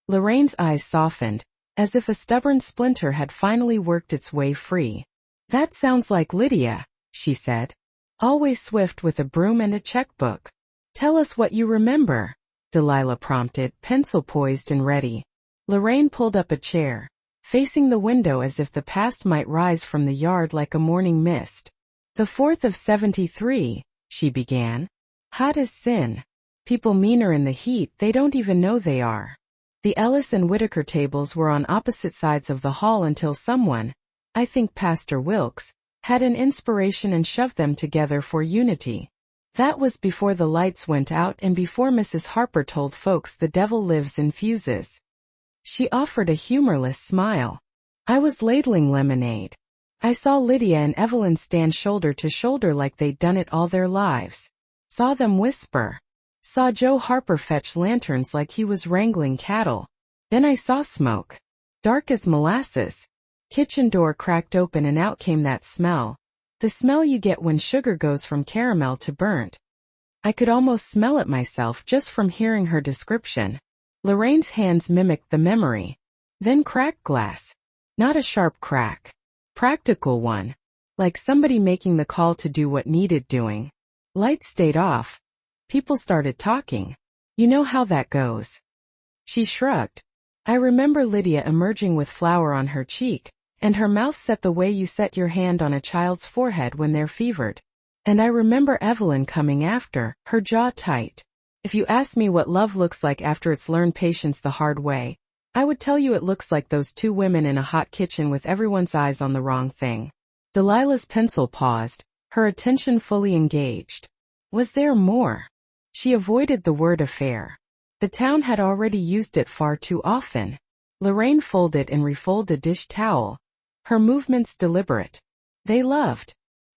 Lorraine's eyes softened, as if a stubborn splinter had finally worked its way free. That sounds like Lydia, she said. Always swift with a broom and a checkbook. Tell us what you remember, Delilah prompted, pencil poised and ready. Lorraine pulled up a chair, facing the window as if the past might rise from the yard like a morning mist. The 4th of 73, she began. Hot as sin. People meaner in the heat they don't even know they are. The Ellis and Whitaker tables were on opposite sides of the hall until someone, I think Pastor Wilkes, had an inspiration and shoved them together for unity. That was before the lights went out and before Mrs. Harper told folks the devil lives in fuses. She offered a humorless smile. I was ladling lemonade. I saw Lydia and Evelyn stand shoulder to shoulder like they'd done it all their lives. Saw them whisper. Saw Joe Harper fetch lanterns like he was wrangling cattle. Then I saw smoke. Dark as molasses. Kitchen door cracked open and out came that smell. The smell you get when sugar goes from caramel to burnt. I could almost smell it myself just from hearing her description. Lorraine's hands mimicked the memory. Then cracked glass. Not a sharp crack. Practical one. Like somebody making the call to do what needed doing. Lights stayed off. People started talking. You know how that goes. She shrugged. I remember Lydia emerging with flour on her cheek, and her mouth set the way you set your hand on a child's forehead when they're fevered. And I remember Evelyn coming after, her jaw tight. If you ask me what love looks like after it's learned patience the hard way, I would tell you it looks like those two women in a hot kitchen with everyone's eyes on the wrong thing. Delilah's pencil paused, her attention fully engaged. Was there more? She avoided the word affair. The town had already used it far too often. Lorraine folded and refolded a dish towel, her movements deliberate. They loved.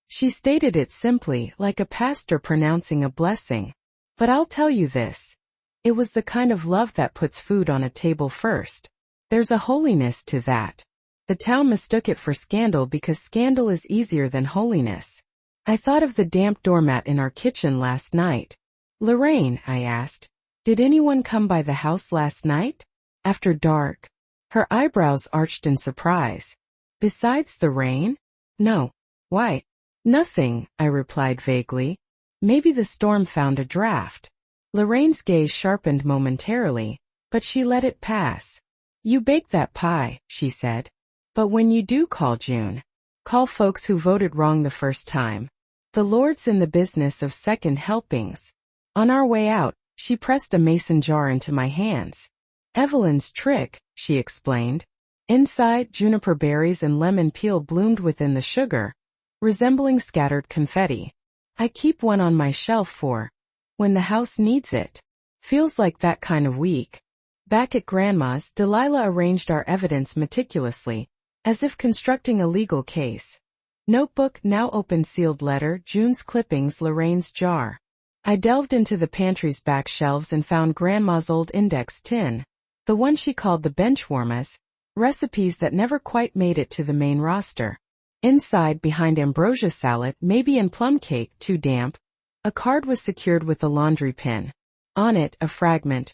She stated it simply, like a pastor pronouncing a blessing. But I'll tell you this. It was the kind of love that puts food on a table first. There's a holiness to that. The town mistook it for scandal because scandal is easier than holiness. I thought of the damp doormat in our kitchen last night. Lorraine, I asked, did anyone come by the house last night? After dark. Her eyebrows arched in surprise. Besides the rain? No. Why? Nothing, I replied vaguely. Maybe the storm found a draft. Lorraine's gaze sharpened momentarily, but she let it pass. You baked that pie, she said. But when you do call June, call folks who voted wrong the first time. The Lord's in the business of second helpings. On our way out, she pressed a mason jar into my hands. Evelyn's trick, she explained. Inside, juniper berries and lemon peel bloomed within the sugar, resembling scattered confetti. I keep one on my shelf for when the house needs it. Feels like that kind of week. Back at Grandma's, Delilah arranged our evidence meticulously, as if constructing a legal case. Notebook now open, sealed letter, June's clippings, Lorraine's jar. I delved into the pantry's back shelves and found Grandma's old index tin, the one she called the benchwarmers, recipes that never quite made it to the main roster. Inside, behind ambrosia salad, maybe in plum cake, too damp, a card was secured with a laundry pin. On it, a fragment.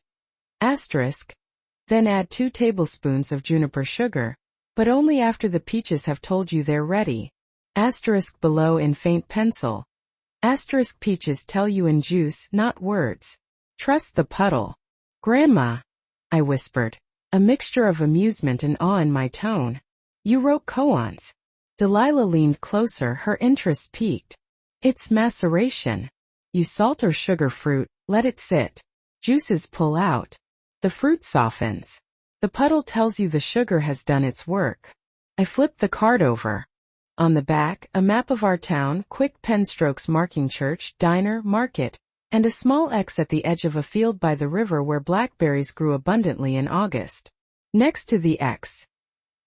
Asterisk. Then add 2 tablespoons of juniper sugar, but only after the peaches have told you they're ready. Asterisk below in faint pencil. Asterisk peaches tell you in juice, not words. Trust the puddle. Grandma, I whispered, a mixture of amusement and awe in my tone. You wrote koans. Delilah leaned closer, her interest piqued. It's maceration. You salt or sugar fruit, let it sit. Juices pull out. The fruit softens. The puddle tells you the sugar has done its work. I flipped the card over. On the back, a map of our town, quick pen strokes marking church, diner, market, and a small X at the edge of a field by the river where blackberries grew abundantly in August. Next to the X.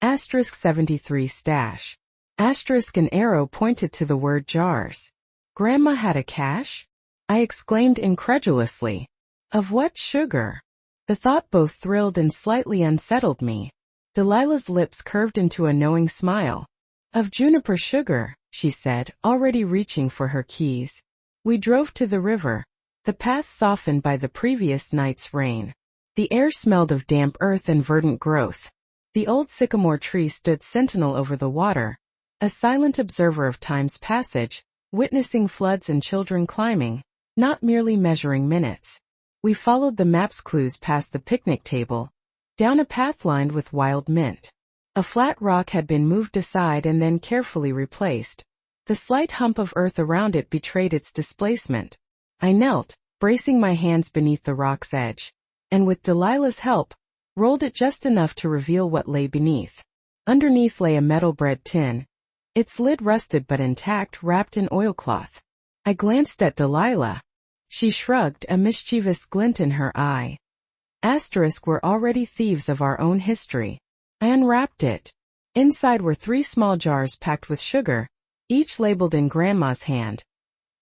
Asterisk 73 stash. Asterisk an arrow pointed to the word jars. Grandma had a cache? I exclaimed incredulously. Of what sugar? The thought both thrilled and slightly unsettled me. Delilah's lips curved into a knowing smile. Of juniper sugar, she said, already reaching for her keys. We drove to the river, the path softened by the previous night's rain. The air smelled of damp earth and verdant growth. The old sycamore tree stood sentinel over the water, a silent observer of time's passage, witnessing floods and children climbing, not merely measuring minutes. We followed the map's clues past the picnic table, down a path lined with wild mint. A flat rock had been moved aside and then carefully replaced. The slight hump of earth around it betrayed its displacement. I knelt, bracing my hands beneath the rock's edge, and with Delilah's help, rolled it just enough to reveal what lay beneath. Underneath lay a metal bread tin, its lid rusted but intact, wrapped in oilcloth. I glanced at Delilah. She shrugged, a mischievous glint in her eye. Asterisk were already thieves of our own history. I unwrapped it. Inside were 3 small jars packed with sugar, each labeled in Grandma's hand.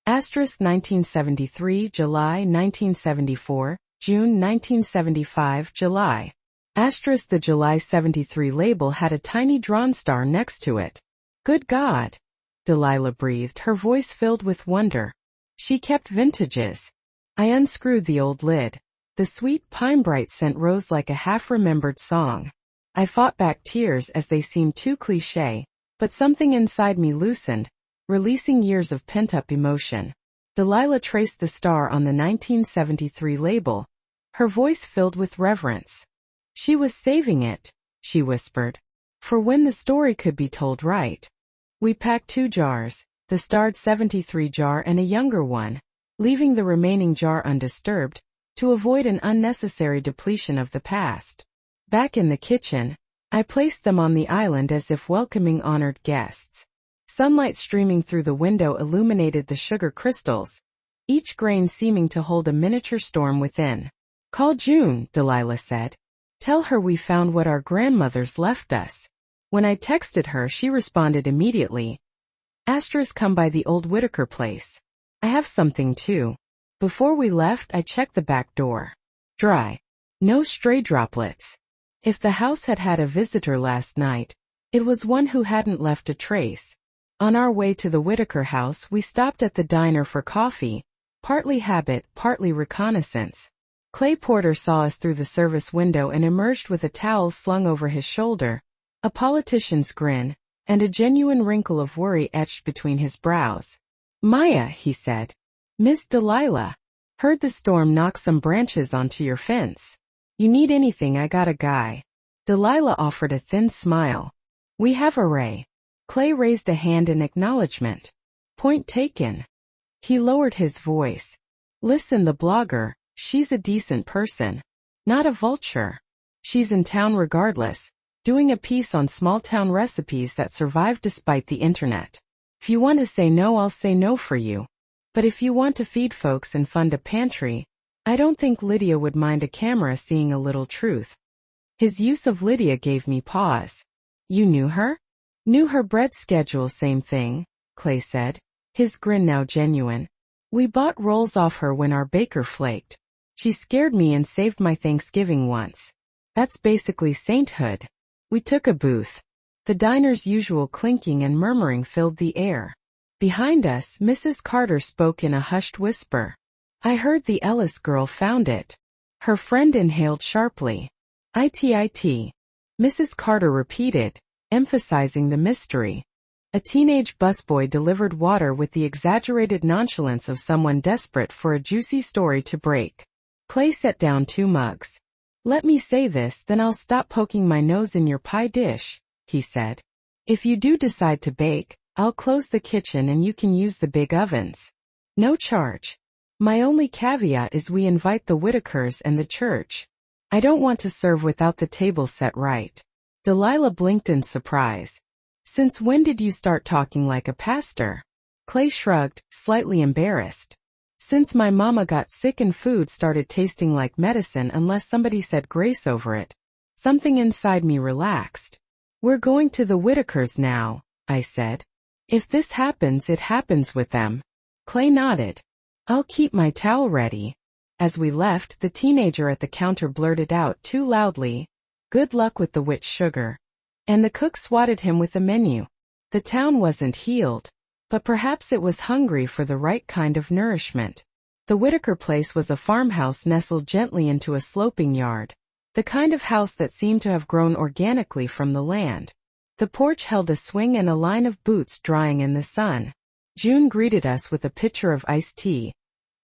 Asterisk 1973, July 1974, June 1975, July. Asterisk the July 73 label had a tiny drawn star next to it. Good God! Delilah breathed, her voice filled with wonder. She kept vintages. I unscrewed the old lid. The sweet pine bright scent rose like a half-remembered song. I fought back tears as they seemed too cliché, but something inside me loosened, releasing years of pent-up emotion. Delilah traced the star on the 1973 label, her voice filled with reverence. She was saving it, she whispered, for when the story could be told right. We packed 2 jars, the starred 73 jar and a younger one, leaving the remaining jar undisturbed, to avoid an unnecessary depletion of the past. Back in the kitchen, I placed them on the island as if welcoming honored guests. Sunlight streaming through the window illuminated the sugar crystals, each grain seeming to hold a miniature storm within. Call June, Delilah said. Tell her we found what our grandmothers left us. When I texted her, she responded immediately. Asterisk come by the old Whitaker place. I have something too. Before we left, I checked the back door. Dry. No stray droplets. If the house had had a visitor last night, it was one who hadn't left a trace. On our way to the Whitaker house, we stopped at the diner for coffee, partly habit, partly reconnaissance. Clay Porter saw us through the service window and emerged with a towel slung over his shoulder, a politician's grin, and a genuine wrinkle of worry etched between his brows. Maya, he said. Miss Delilah. Heard the storm knock some branches onto your fence. You need anything, I got a guy. Delilah offered a thin smile. We have a ray. Clay raised a hand in acknowledgement. Point taken. He lowered his voice. Listen, the blogger, she's a decent person. Not a vulture. She's in town regardless, doing a piece on small-town recipes that survive despite the internet. If you want to say no, I'll say no for you. But if you want to feed folks and fund a pantry, I don't think Lydia would mind a camera seeing a little truth. His use of Lydia gave me pause. You knew her? Knew her bread schedule, same thing, Clay said, his grin now genuine. We bought rolls off her when our baker flaked. She scared me and saved my Thanksgiving once. That's basically sainthood. We took a booth. The diner's usual clinking and murmuring filled the air. Behind us, Mrs. Carter spoke in a hushed whisper. I heard the Ellis girl found it. Her friend inhaled sharply. It. Mrs. Carter repeated, emphasizing the mystery. A teenage busboy delivered water with the exaggerated nonchalance of someone desperate for a juicy story to break. Clay set down 2 mugs. Let me say this, then I'll stop poking my nose in your pie dish, he said. If you do decide to bake, I'll close the kitchen and you can use the big ovens. No charge. My only caveat is we invite the Whitakers and the church. I don't want to serve without the table set right. Delilah blinked in surprise. Since when did you start talking like a pastor? Clay shrugged, slightly embarrassed. Since my mama got sick and food started tasting like medicine unless somebody said grace over it. Something inside me relaxed. We're going to the Whitakers now, I said. If this happens, it happens with them. Clay nodded. I'll keep my towel ready. As we left, the teenager at the counter blurted out too loudly, good luck with the witch sugar. And the cook swatted him with the menu. The town wasn't healed, but perhaps it was hungry for the right kind of nourishment. The Whitaker place was a farmhouse nestled gently into a sloping yard, the kind of house that seemed to have grown organically from the land. The porch held a swing and a line of boots drying in the sun. June greeted us with a pitcher of iced tea.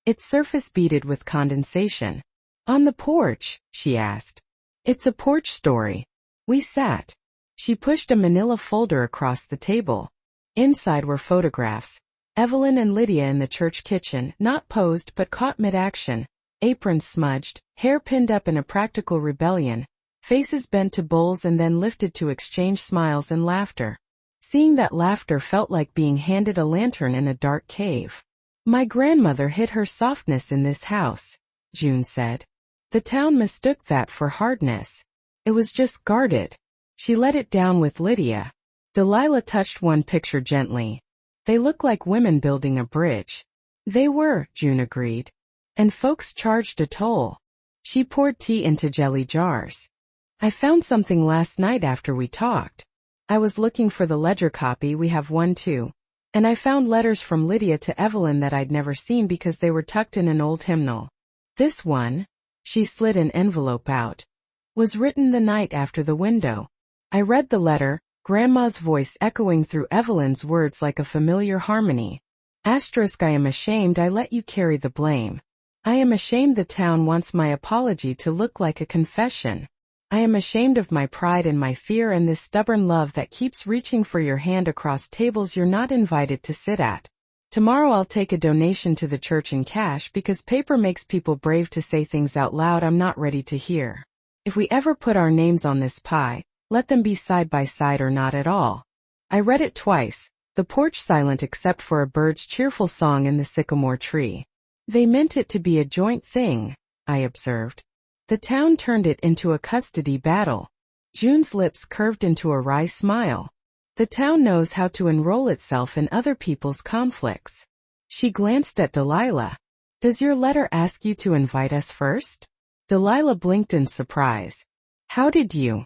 Its surface beaded with condensation. On the porch, she asked. It's a porch story. We sat. She pushed a manila folder across the table. Inside were photographs. Evelyn and Lydia in the church kitchen, not posed but caught mid-action. Aprons smudged, hair pinned up in a practical rebellion, faces bent to bowls and then lifted to exchange smiles and laughter. Seeing that laughter felt like being handed a lantern in a dark cave. My grandmother hid her softness in this house, June said. The town mistook that for hardness. It was just guarded. She let it down with Lydia. Delilah touched one picture gently. They look like women building a bridge. They were, June agreed. And folks charged a toll. She poured tea into jelly jars. I found something last night after we talked. I was looking for the ledger copy, we have one too. And I found letters from Lydia to Evelyn that I'd never seen because they were tucked in an old hymnal. This one, she slid an envelope out, was written the night after the window. I read the letter, Grandma's voice echoing through Evelyn's words like a familiar harmony. I am ashamed I let you carry the blame. I am ashamed the town wants my apology to look like a confession. I am ashamed of my pride and my fear and this stubborn love that keeps reaching for your hand across tables you're not invited to sit at. Tomorrow I'll take a donation to the church in cash because paper makes people brave to say things out loud I'm not ready to hear. If we ever put our names on this pie, let them be side by side or not at all. I read it twice, the porch silent except for a bird's cheerful song in the sycamore tree. They meant it to be a joint thing, I observed. The town turned it into a custody battle. June's lips curved into a wry smile. The town knows how to enroll itself in other people's conflicts. She glanced at Delilah. Does your letter ask you to invite us first? Delilah blinked in surprise. How did you?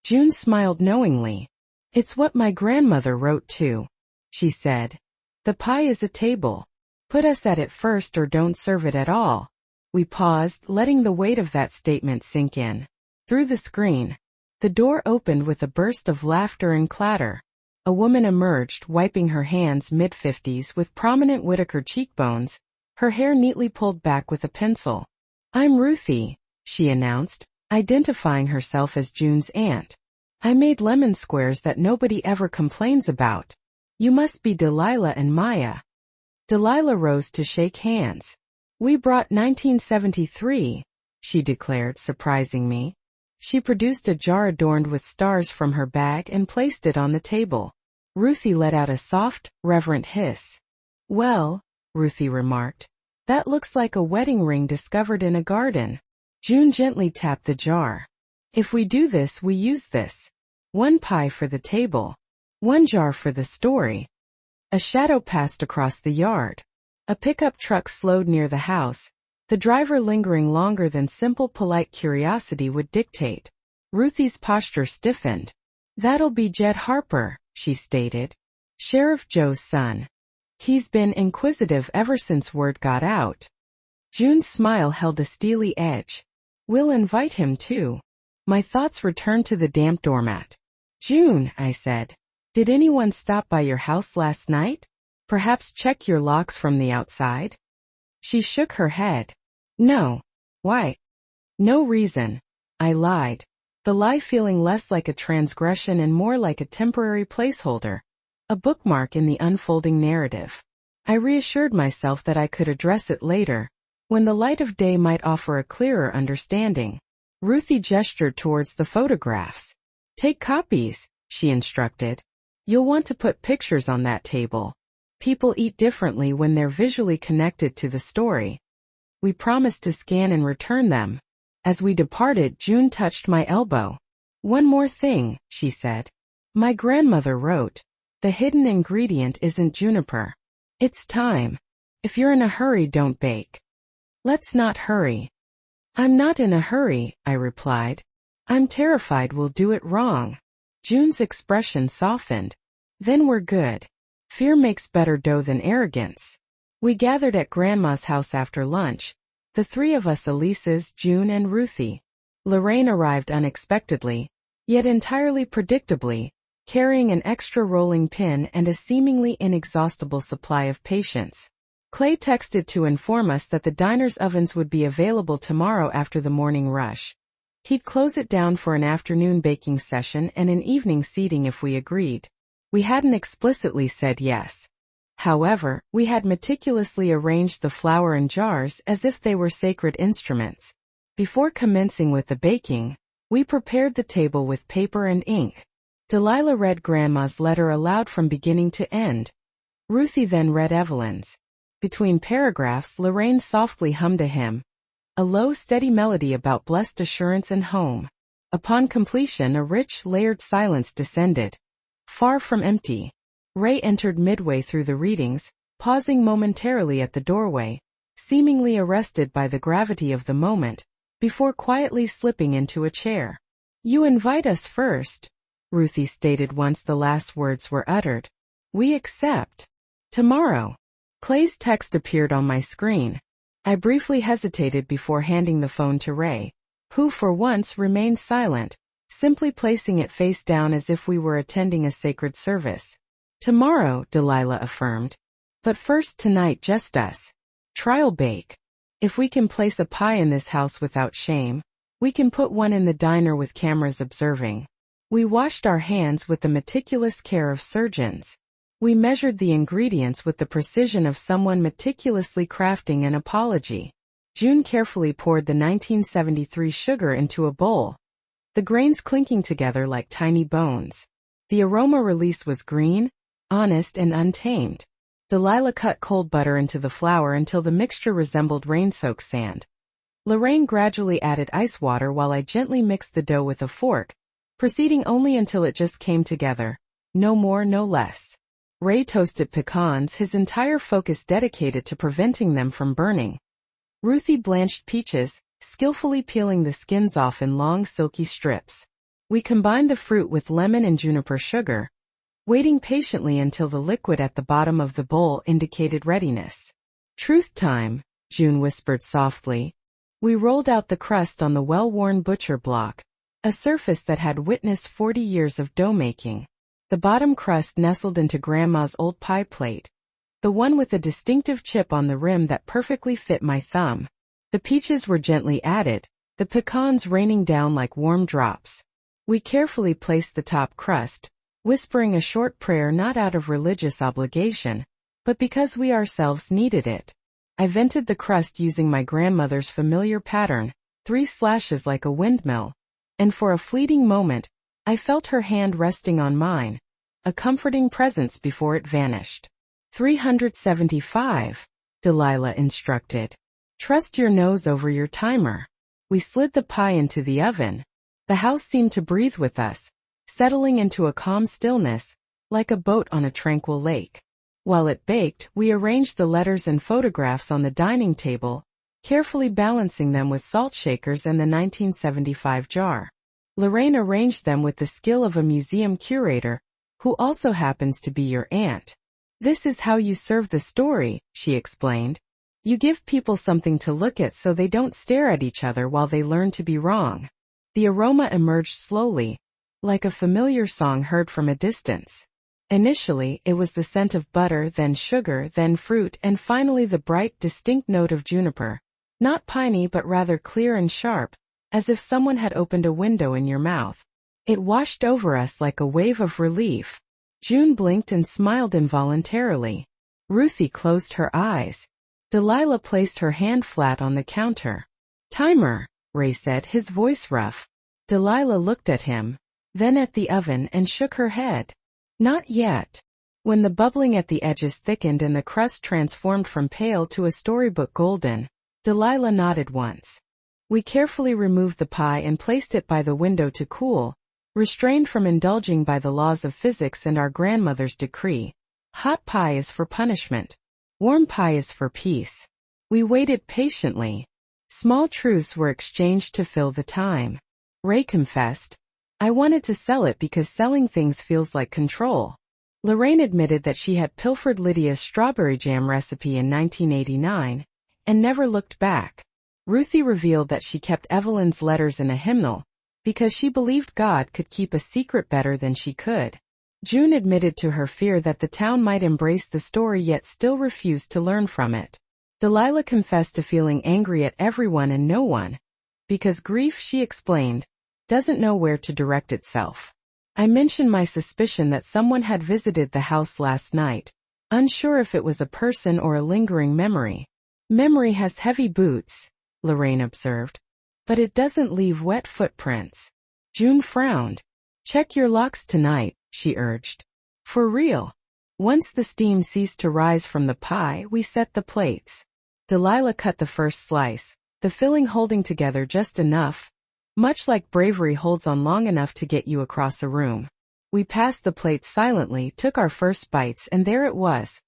June smiled knowingly. It's what my grandmother wrote too, she said. The pie is a table. Put us at it first or don't serve it at all. We paused, letting the weight of that statement sink in. Through the screen, the door opened with a burst of laughter and clatter. A woman emerged, wiping her hands, mid-50s, with prominent Whitaker cheekbones, her hair neatly pulled back with a pencil. I'm Ruthie, she announced, identifying herself as June's aunt. I made lemon squares that nobody ever complains about. You must be Delilah and Maya. Delilah rose to shake hands. We brought 1973, she declared, surprising me. She produced a jar adorned with stars from her bag and placed it on the table. Ruthie let out a soft, reverent hiss. Well, Ruthie remarked, that looks like a wedding ring discovered in a garden. June gently tapped the jar. If we do this, we use this. One pie for the table. One jar for the story. A shadow passed across the yard. A pickup truck slowed near the house, the driver lingering longer than simple polite curiosity would dictate. Ruthie's posture stiffened. "That'll be Jed Harper," she stated. "Sheriff Joe's son. He's been inquisitive ever since word got out." June's smile held a steely edge. "We'll invite him too." My thoughts returned to the damp doormat. "June," I said, "did anyone stop by your house last night? Perhaps check your locks from the outside?" She shook her head. "No." "Why?" "No reason," I lied, the lie feeling less like a transgression and more like a temporary placeholder, a bookmark in the unfolding narrative. I reassured myself that I could address it later, when the light of day might offer a clearer understanding. Ruthie gestured towards the photographs. "Take copies," she instructed. "You'll want to put pictures on that table. People eat differently when they're visually connected to the story." We promised to scan and return them. As we departed, June touched my elbow. "One more thing," she said. "My grandmother wrote, 'The hidden ingredient isn't juniper.' It's time. If you're in a hurry, don't bake." "Let's not hurry." "I'm not in a hurry," I replied. "I'm terrified we'll do it wrong." June's expression softened. "Then we're good. Fear makes better dough than arrogance." We gathered at Grandma's house after lunch, the three of us: Elise's, June, and Ruthie. Lorraine arrived unexpectedly, yet entirely predictably, carrying an extra rolling pin and a seemingly inexhaustible supply of patience. Clay texted to inform us that the diner's ovens would be available tomorrow after the morning rush. He'd close it down for an afternoon baking session and an evening seating if we agreed. We hadn't explicitly said yes. However, we had meticulously arranged the flour in jars as if they were sacred instruments. Before commencing with the baking, we prepared the table with paper and ink. Delilah read Grandma's letter aloud from beginning to end. Ruthie then read Evelyn's. Between paragraphs, Lorraine softly hummed a hymn, a low, steady melody about blessed assurance and home. Upon completion, a rich, layered silence descended. Far from empty. Ray entered midway through the readings, pausing momentarily at the doorway, seemingly arrested by the gravity of the moment, before quietly slipping into a chair. "You invite us first," Ruthie stated once the last words were uttered. "We accept. Tomorrow." Clay's text appeared on my screen. I briefly hesitated before handing the phone to Ray, who for once remained silent, simply placing it face down as if we were attending a sacred service. "Tomorrow," Delilah affirmed. "But first tonight, just us. Trial bake. If we can place a pie in this house without shame, we can put one in the diner with cameras observing." We washed our hands with the meticulous care of surgeons. We measured the ingredients with the precision of someone meticulously crafting an apology. June carefully poured the 1973 sugar into a bowl, the grains clinking together like tiny bones. The aroma release was green, honest, and untamed. Delilah cut cold butter into the flour until the mixture resembled rain-soaked sand. Lorraine gradually added ice water while I gently mixed the dough with a fork, proceeding only until it just came together. No more, no less. Ray toasted pecans, his entire focus dedicated to preventing them from burning. Ruthie blanched peaches, skillfully peeling the skins off in long, silky strips. We combined the fruit with lemon and juniper sugar, waiting patiently until the liquid at the bottom of the bowl indicated readiness. "Truth time," June whispered softly. We rolled out the crust on the well-worn butcher block, a surface that had witnessed 40 years of dough making. The bottom crust nestled into Grandma's old pie plate, the one with a distinctive chip on the rim that perfectly fit my thumb. The peaches were gently added, the pecans raining down like warm drops. We carefully placed the top crust, whispering a short prayer not out of religious obligation, but because we ourselves needed it. I vented the crust using my grandmother's familiar pattern, 3 slashes like a windmill, and for a fleeting moment, I felt her hand resting on mine, a comforting presence before it vanished. 375, Delilah instructed. "Trust your nose over your timer." We slid the pie into the oven. The house seemed to breathe with us, settling into a calm stillness, like a boat on a tranquil lake. While it baked, we arranged the letters and photographs on the dining table, carefully balancing them with salt shakers and the 1975 jar. Lorraine arranged them with the skill of a museum curator, who also happens to be your aunt. "This is how you serve the story," she explained. "You give people something to look at so they don't stare at each other while they learn to be wrong." The aroma emerged slowly, like a familiar song heard from a distance. Initially, it was the scent of butter, then sugar, then fruit, and finally the bright, distinct note of juniper. Not piney but rather clear and sharp, as if someone had opened a window in your mouth. It washed over us like a wave of relief. June blinked and smiled involuntarily. Ruthie closed her eyes. Delilah placed her hand flat on the counter. "Timer," Ray said, his voice rough. Delilah looked at him, then at the oven and shook her head. "Not yet." When the bubbling at the edges thickened and the crust transformed from pale to a storybook golden, Delilah nodded once. We carefully removed the pie and placed it by the window to cool, restrained from indulging by the laws of physics and our grandmother's decree. Hot pie is for punishment. Warm pie is for peace. We waited patiently. Small truths were exchanged to fill the time. Ray confessed, "I wanted to sell it because selling things feels like control." Lorraine admitted that she had pilfered Lydia's strawberry jam recipe in 1989, and never looked back. Ruthie revealed that she kept Evelyn's letters in a hymnal, because she believed God could keep a secret better than she could. June admitted to her fear that the town might embrace the story yet still refuse to learn from it. Delilah confessed to feeling angry at everyone and no one, because grief, she explained, doesn't know where to direct itself. I mentioned my suspicion that someone had visited the house last night, unsure if it was a person or a lingering memory. "Memory has heavy boots," Lorraine observed, "but it doesn't leave wet footprints." June frowned. "Check your locks tonight," she urged. "For real." Once the steam ceased to rise from the pie, we set the plates. Delilah cut the first slice, the filling holding together just enough, much like bravery holds on long enough to get you across a room. We passed the plates silently, took our first bites, and there it was.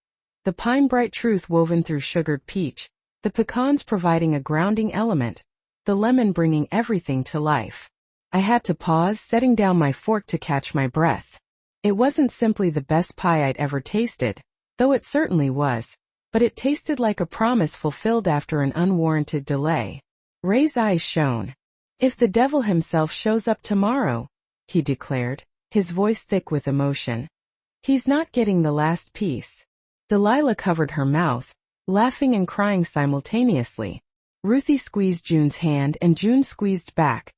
The pine bright truth woven through sugared peach, the pecans providing a grounding element, the lemon bringing everything to life. I had to pause, setting down my fork to catch my breath. It wasn't simply the best pie I'd ever tasted, though it certainly was, but it tasted like a promise fulfilled after an unwarranted delay. Ray's eyes shone. "If the devil himself shows up tomorrow," he declared, his voice thick with emotion, "he's not getting the last piece." Delilah covered her mouth, laughing and crying simultaneously. Ruthie squeezed June's hand and June squeezed back,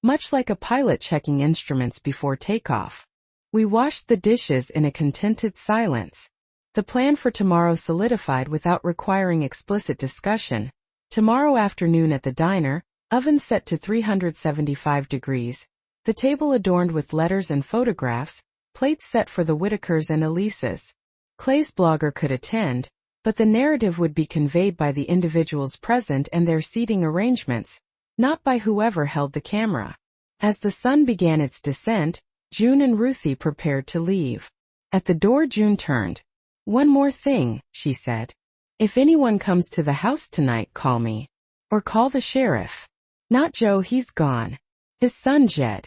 much like a pilot checking instruments before takeoff. We washed the dishes in a contented silence. The plan for tomorrow solidified without requiring explicit discussion. Tomorrow afternoon at the diner, oven set to 375 degrees, the table adorned with letters and photographs, plates set for the Whitakers and Elises. Clay's blogger could attend, but the narrative would be conveyed by the individuals present and their seating arrangements, not by whoever held the camera. As the sun began its descent, June and Ruthie prepared to leave. At the door June turned. "One more thing," she said. "If anyone comes to the house tonight, call me. Or call the sheriff. Not Joe, he's gone. His son Jed.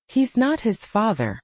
He's not his father."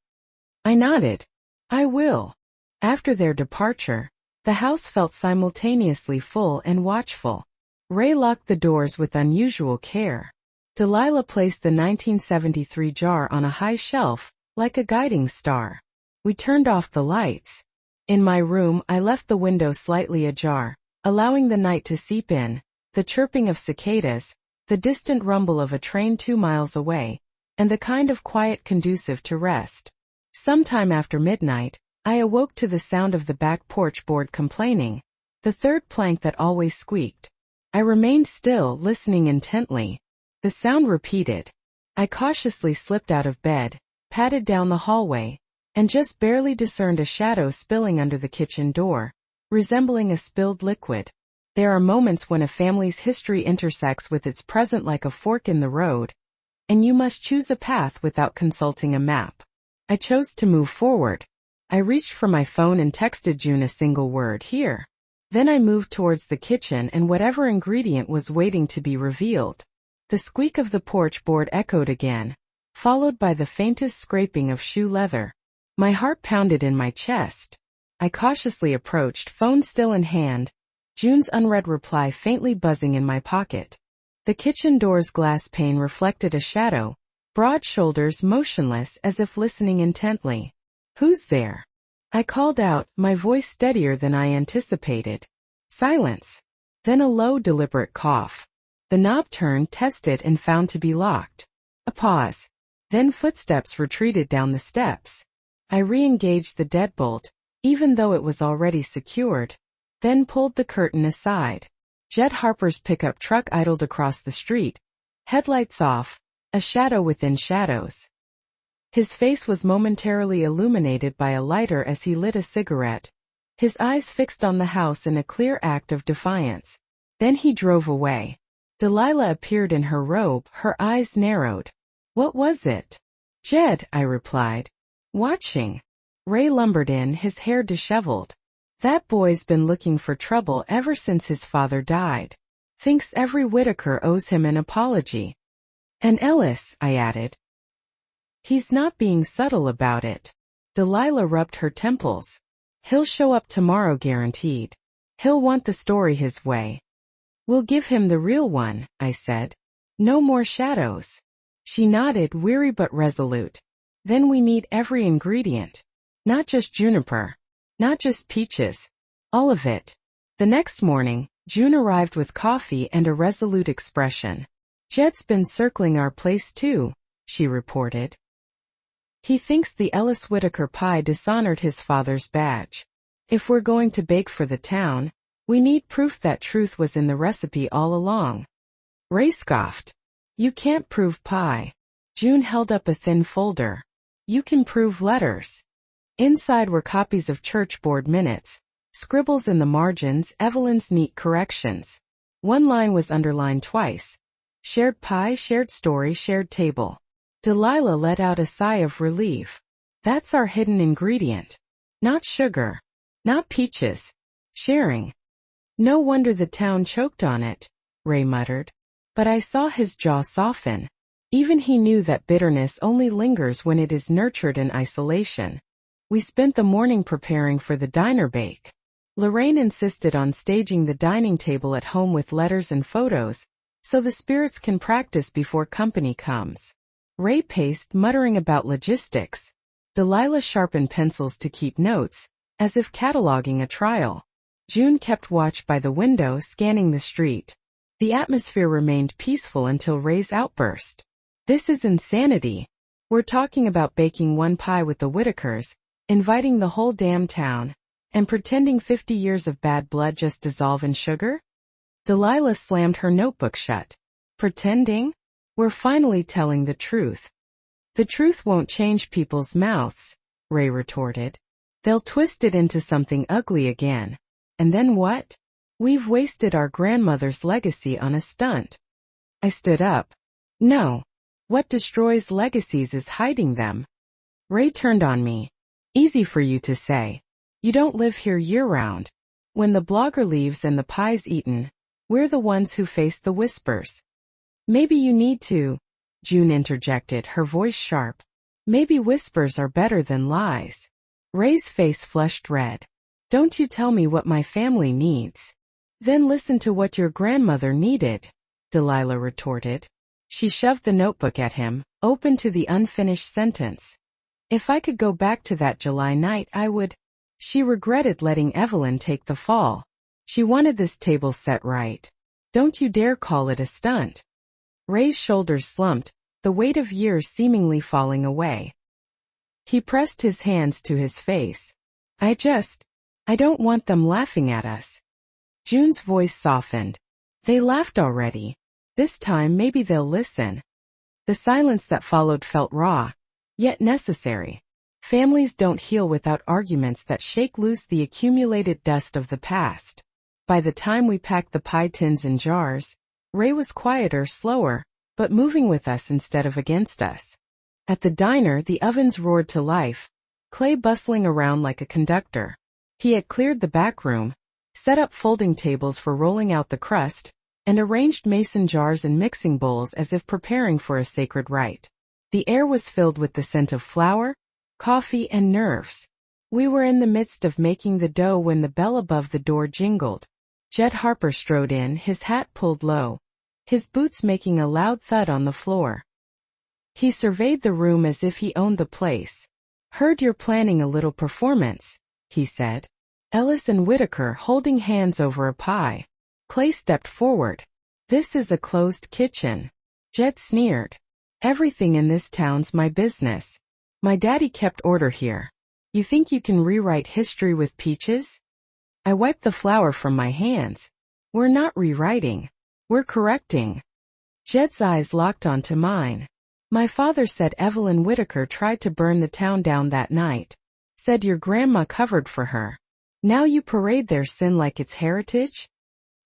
I nodded. "I will." After their departure, the house felt simultaneously full and watchful. Ray locked the doors with unusual care. Delilah placed the 1973 jar on a high shelf, like a guiding star. We turned off the lights. In my room, I left the window slightly ajar, allowing the night to seep in, the chirping of cicadas, the distant rumble of a train 2 miles away, and the kind of quiet conducive to rest. Sometime after midnight, I awoke to the sound of the back porch board complaining, the third plank that always squeaked. I remained still, listening intently. The sound repeated. I cautiously slipped out of bed, padded down the hallway, and just barely discerned a shadow spilling under the kitchen door, resembling a spilled liquid. There are moments when a family's history intersects with its present like a fork in the road, and you must choose a path without consulting a map. I chose to move forward. I reached for my phone and texted June a single word, "Here." Then I moved towards the kitchen and whatever ingredient was waiting to be revealed. The squeak of the porch board echoed again, followed by the faintest scraping of shoe leather. My heart pounded in my chest. I cautiously approached, phone still in hand, June's unread reply faintly buzzing in my pocket. The kitchen door's glass pane reflected a shadow, broad shoulders motionless as if listening intently. "Who's there?" I called out, my voice steadier than I anticipated. Silence. Then a low, deliberate cough. The knob turned, tested, and found to be locked. A pause. Then footsteps retreated down the steps. I re-engaged the deadbolt, even though it was already secured. Then pulled the curtain aside. Jed Harper's pickup truck idled across the street, headlights off, a shadow within shadows. His face was momentarily illuminated by a lighter as he lit a cigarette, his eyes fixed on the house in a clear act of defiance. Then he drove away. Delilah appeared in her robe, her eyes narrowed. "What was it?" "Jed," I replied. "Watching." Ray lumbered in, his hair disheveled. "That boy's been looking for trouble ever since his father died. Thinks every Whitaker owes him an apology." "And Ellis," I added. "He's not being subtle about it." Delilah rubbed her temples. "He'll show up tomorrow guaranteed. He'll want the story his way." "We'll give him the real one," I said. "No more shadows." She nodded, weary but resolute. "Then we need every ingredient. Not just juniper. Not just peaches. All of it." The next morning, June arrived with coffee and a resolute expression. "Jed's been circling our place too," she reported. "He thinks the Ellis Whitaker pie dishonored his father's badge. If we're going to bake for the town, we need proof that truth was in the recipe all along." Ray scoffed. "You can't prove pie." June held up a thin folder. "You can prove letters." Inside were copies of church board minutes, scribbles in the margins, Evelyn's neat corrections. One line was underlined twice. "Shared pie, shared story, shared table." Delilah let out a sigh of relief. "That's our hidden ingredient. Not sugar. Not peaches. Sharing." "No wonder the town choked on it," Ray muttered. But I saw his jaw soften. Even he knew that bitterness only lingers when it is nurtured in isolation. We spent the morning preparing for the diner bake. Lorraine insisted on staging the dining table at home with letters and photos, so the spirits can practice before company comes. Ray paced, muttering about logistics. Delilah sharpened pencils to keep notes, as if cataloging a trial. June kept watch by the window, scanning the street. The atmosphere remained peaceful until Ray's outburst. "This is insanity. We're talking about baking one pie with the Whitakers, inviting the whole damn town, and pretending 50 years of bad blood just dissolve in sugar?" Delilah slammed her notebook shut. "Pretending? We're finally telling the truth." "The truth won't change people's mouths," Ray retorted. "They'll twist it into something ugly again. And then what? We've wasted our grandmother's legacy on a stunt." I stood up. "No. What destroys legacies is hiding them." Ray turned on me. "Easy for you to say. You don't live here year-round. When the blogger leaves and the pie's eaten, we're the ones who face the whispers." "Maybe you need to," June interjected, her voice sharp. "Maybe whispers are better than lies." Ray's face flushed red. "Don't you tell me what my family needs. Then listen to what your grandmother needed," Delilah retorted. She shoved the notebook at him, open to the unfinished sentence. "If I could go back to that July night, I would." She regretted letting Evelyn take the fall. She wanted this table set right. "Don't you dare call it a stunt." Ray's shoulders slumped, the weight of years seemingly falling away. He pressed his hands to his face. I don't want them laughing at us." June's voice softened. "They laughed already. This time maybe they'll listen." The silence that followed felt raw, yet necessary. Families don't heal without arguments that shake loose the accumulated dust of the past. By the time we packed the pie tins and jars, Ray was quieter, slower, but moving with us instead of against us. At the diner, the ovens roared to life, Clay bustling around like a conductor. He had cleared the back room, set up folding tables for rolling out the crust, and arranged mason jars and mixing bowls as if preparing for a sacred rite. The air was filled with the scent of flour, coffee, and nerves. We were in the midst of making the dough when the bell above the door jingled. Jed Harper strode in, his hat pulled low, his boots making a loud thud on the floor. He surveyed the room as if he owned the place. "Heard you're planning a little performance," he said. Ellis and Whitaker holding hands over a pie. Clay stepped forward. "This is a closed kitchen." Jed sneered. "Everything in this town's my business. My daddy kept order here. You think you can rewrite history with peaches?" I wiped the flour from my hands. "We're not rewriting. We're correcting." Jed's eyes locked onto mine. "My father said Evelyn Whitaker tried to burn the town down that night. Said your grandma covered for her. Now you parade their sin like it's heritage?"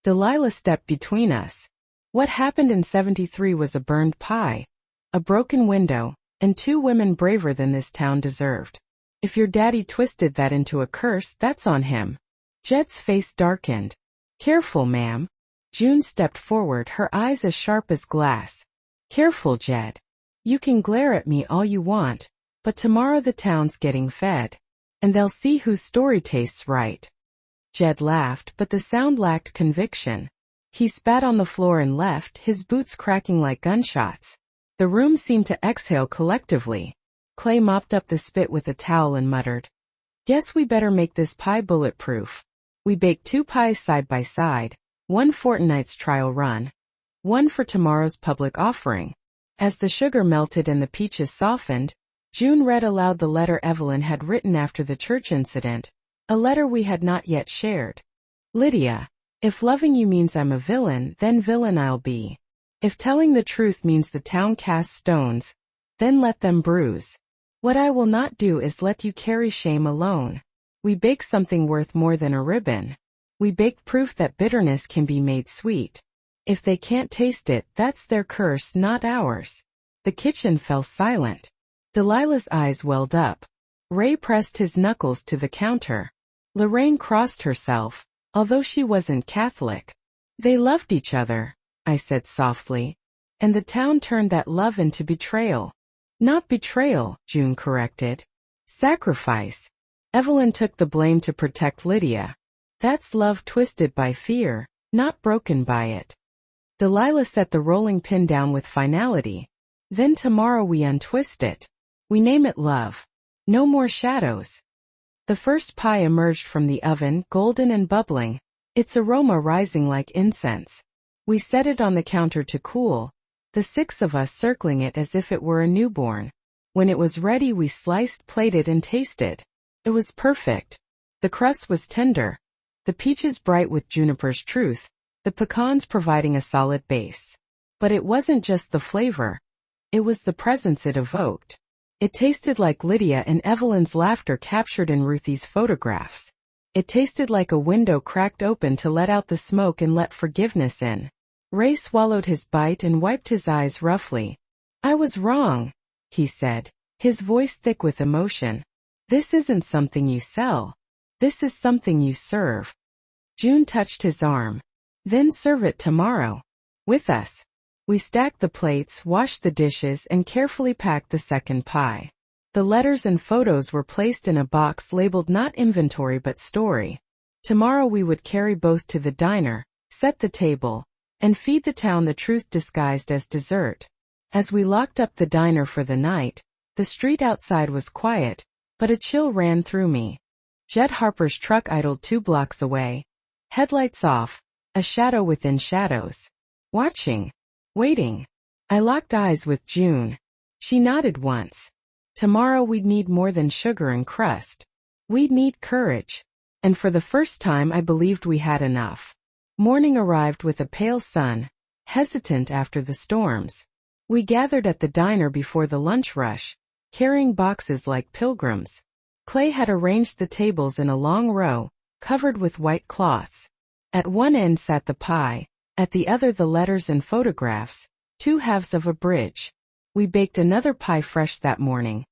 Delilah stepped between us. "What happened in '73 was a burned pie, a broken window, and 2 women braver than this town deserved. If your daddy twisted that into a curse, that's on him." Jed's face darkened. "Careful, ma'am." June stepped forward, her eyes as sharp as glass. "Careful, Jed. You can glare at me all you want, but tomorrow the town's getting fed. And they'll see whose story tastes right." Jed laughed, but the sound lacked conviction. He spat on the floor and left, his boots cracking like gunshots. The room seemed to exhale collectively. Clay mopped up the spit with a towel and muttered, "Guess we better make this pie bulletproof." We baked 2 pies side by side, one fortnight's trial run, one for tomorrow's public offering. As the sugar melted and the peaches softened, June read aloud the letter Evelyn had written after the church incident, a letter we had not yet shared. "Lydia, if loving you means I'm a villain, then villain I'll be. If telling the truth means the town casts stones, then let them bruise. What I will not do is let you carry shame alone. We bake something worth more than a ribbon. We bake proof that bitterness can be made sweet. If they can't taste it, that's their curse, not ours." The kitchen fell silent. Delilah's eyes welled up. Ray pressed his knuckles to the counter. Lorraine crossed herself, although she wasn't Catholic. "They loved each other," I said softly. "And the town turned that love into betrayal." "Not betrayal," June corrected. "Sacrifice." Evelyn took the blame to protect Lydia. "That's love twisted by fear, not broken by it." Delilah set the rolling pin down with finality. "Then tomorrow we untwist it. We name it love. No more shadows." The first pie emerged from the oven, golden and bubbling, its aroma rising like incense. We set it on the counter to cool, the 6 of us circling it as if it were a newborn. When it was ready, we sliced, plated, and tasted. It was perfect. The crust was tender, the peaches bright with Juniper's truth, the pecans providing a solid base. But it wasn't just the flavor. It was the presence it evoked. It tasted like Lydia and Evelyn's laughter captured in Ruthie's photographs. It tasted like a window cracked open to let out the smoke and let forgiveness in. Ray swallowed his bite and wiped his eyes roughly. "I was wrong," he said, his voice thick with emotion. "This isn't something you sell. This is something you serve." June touched his arm. "Then serve it tomorrow. With us." We stacked the plates, washed the dishes, and carefully packed the second pie. The letters and photos were placed in a box labeled not inventory but story. Tomorrow we would carry both to the diner, set the table, and feed the town the truth disguised as dessert. As we locked up the diner for the night, the street outside was quiet, but a chill ran through me. Jed Harper's truck idled 2 blocks away, headlights off, a shadow within shadows. Watching. Waiting. I locked eyes with June. She nodded once. Tomorrow we'd need more than sugar and crust. We'd need courage. And for the first time I believed we had enough. Morning arrived with a pale sun, hesitant after the storms. We gathered at the diner before the lunch rush, carrying boxes like pilgrims. Clay had arranged the tables in a long row, covered with white cloths. At one end sat the pie, at the other the letters and photographs, 2 halves of a bridge. We baked another pie fresh that morning.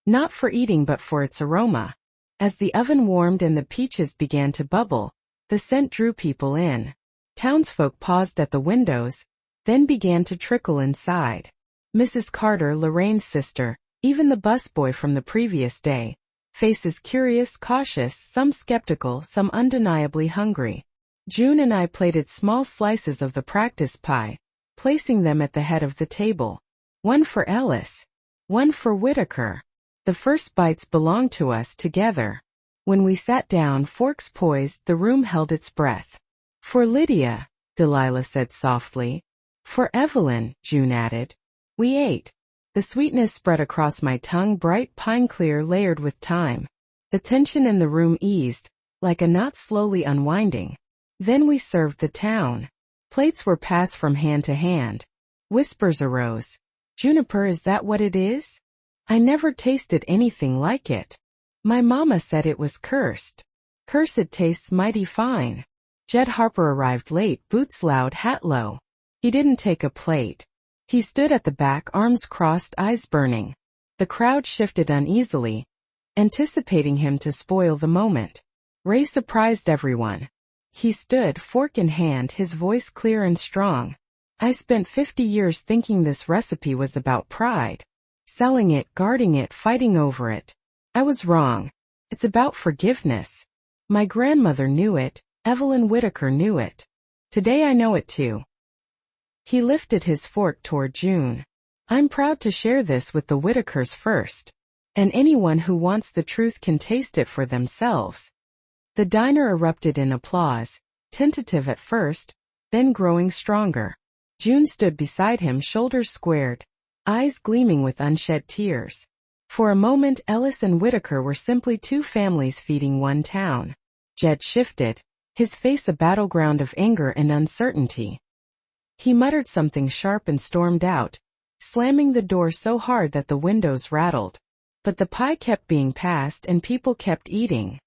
Not for eating but for its aroma. As the oven warmed and the peaches began to bubble, the scent drew people in. Townsfolk paused at the windows, then began to trickle inside. Mrs. Carter, Lorraine's sister, even the busboy from the previous day, faces curious, cautious, some skeptical, some undeniably hungry. June and I plated small slices of the practice pie, placing them at the head of the table. One for Ellis, one for Whitaker. The first bites belonged to us together. When we sat down, forks poised, the room held its breath. For Lydia, Delilah said softly. For Evelyn, June added. We ate. The sweetness spread across my tongue, bright pine clear layered with thyme. The tension in the room eased, like a knot slowly unwinding. Then we served the town. Plates were passed from hand to hand. Whispers arose. Juniper, is that what it is? I never tasted anything like it. My mama said it was cursed. Cursed tastes mighty fine. Jed Harper arrived late, boots loud, hat low. He didn't take a plate. He stood at the back, arms crossed, eyes burning. The crowd shifted uneasily, anticipating him to spoil the moment. Ray surprised everyone. He stood, fork in hand, his voice clear and strong. I spent 50 years thinking this recipe was about pride. Selling it, guarding it, fighting over it. I was wrong. It's about forgiveness. My grandmother knew it, Evelyn Whitaker knew it. Today I know it too. He lifted his fork toward June. I'm proud to share this with the Whitakers first. And anyone who wants the truth can taste it for themselves. The diner erupted in applause, tentative at first, then growing stronger. June stood beside him, shoulders squared, eyes gleaming with unshed tears. For a moment Ellis and Whitaker were simply two families feeding one town. Jed shifted, his face a battleground of anger and uncertainty. He muttered something sharp and stormed out, slamming the door so hard that the windows rattled. But the pie kept being passed and people kept eating.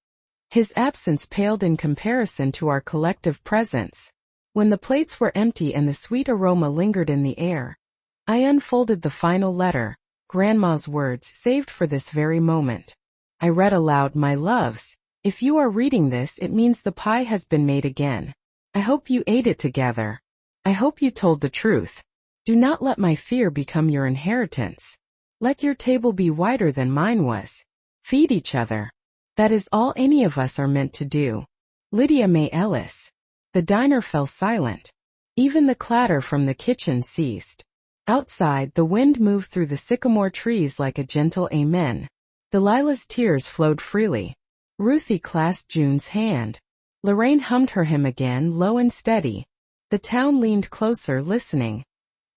His absence paled in comparison to our collective presence. When the plates were empty and the sweet aroma lingered in the air, I unfolded the final letter, Grandma's words saved for this very moment. I read aloud, my loves, if you are reading this, it means the pie has been made again. I hope you ate it together. I hope you told the truth. Do not let my fear become your inheritance. Let your table be wider than mine was. Feed each other. That is all any of us are meant to do. Lydia May Ellis. The diner fell silent. Even the clatter from the kitchen ceased. Outside, the wind moved through the sycamore trees like a gentle amen. Delilah's tears flowed freely. Ruthie clasped June's hand. Lorraine hummed her hymn again, low and steady. The town leaned closer, listening.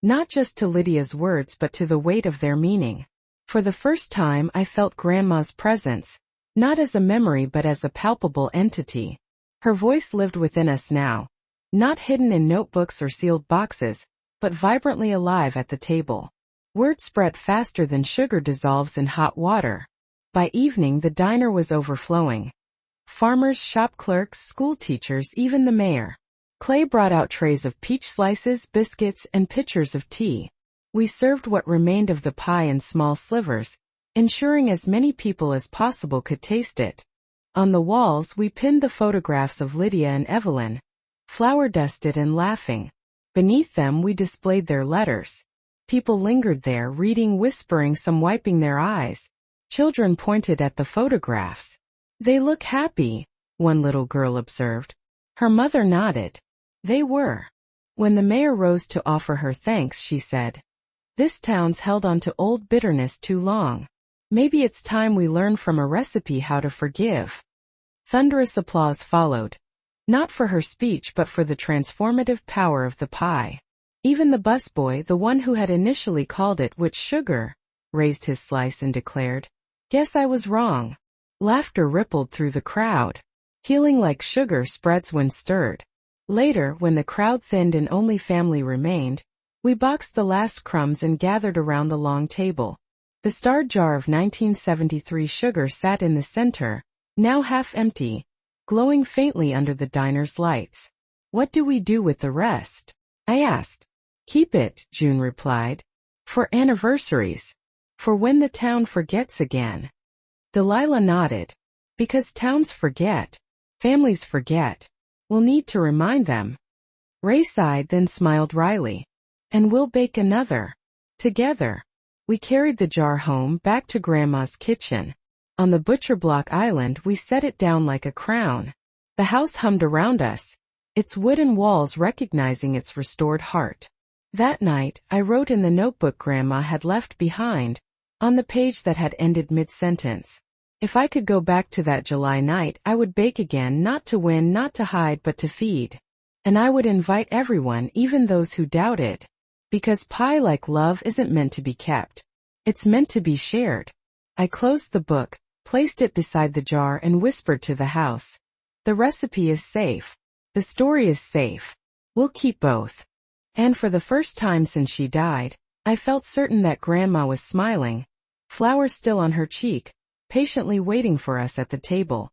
Not just to Lydia's words but to the weight of their meaning. For the first time I felt Grandma's presence, not as a memory but as a palpable entity. Her voice lived within us now, not hidden in notebooks or sealed boxes, but vibrantly alive at the table. Word spread faster than sugar dissolves in hot water. By evening the diner was overflowing. Farmers, shop clerks, school teachers, even the mayor. Clay brought out trays of peach slices, biscuits, and pitchers of tea. We served what remained of the pie in small slivers, ensuring as many people as possible could taste it. On the walls we pinned the photographs of Lydia and Evelyn, flower-dusted and laughing. Beneath them we displayed their letters. People lingered there, reading, whispering, some wiping their eyes. Children pointed at the photographs. They look happy, one little girl observed. Her mother nodded. They were. When the mayor rose to offer her thanks, she said, "This town's held on to old bitterness too long. Maybe it's time we learn from a recipe how to forgive." Thunderous applause followed. Not for her speech but for the transformative power of the pie. Even the busboy, the one who had initially called it witch sugar, raised his slice and declared, "Guess I was wrong." Laughter rippled through the crowd. Healing like sugar spreads when stirred. Later, when the crowd thinned and only family remained, we boxed the last crumbs and gathered around the long table. The starred jar of 1973 sugar sat in the center, now half empty, glowing faintly under the diner's lights. "What do we do with the rest?" I asked. "Keep it," June replied. For anniversaries. For when the town forgets again. Delilah nodded. Because towns forget. Families forget. We'll need to remind them. Ray sighed, then smiled wryly. And we'll bake another. Together. We carried the jar home back to Grandma's kitchen. On the butcher block island we set it down like a crown. The house hummed around us, its wooden walls recognizing its restored heart. That night, I wrote in the notebook Grandma had left behind, on the page that had ended mid-sentence. If I could go back to that July night, I would bake again, not to win, not to hide, but to feed. And I would invite everyone, even those who doubted. Because pie, like love, isn't meant to be kept. It's meant to be shared. I closed the book, placed it beside the jar, and whispered to the house. The recipe is safe. The story is safe. We'll keep both. And for the first time since she died, I felt certain that Grandma was smiling, flowers still on her cheek, patiently waiting for us at the table.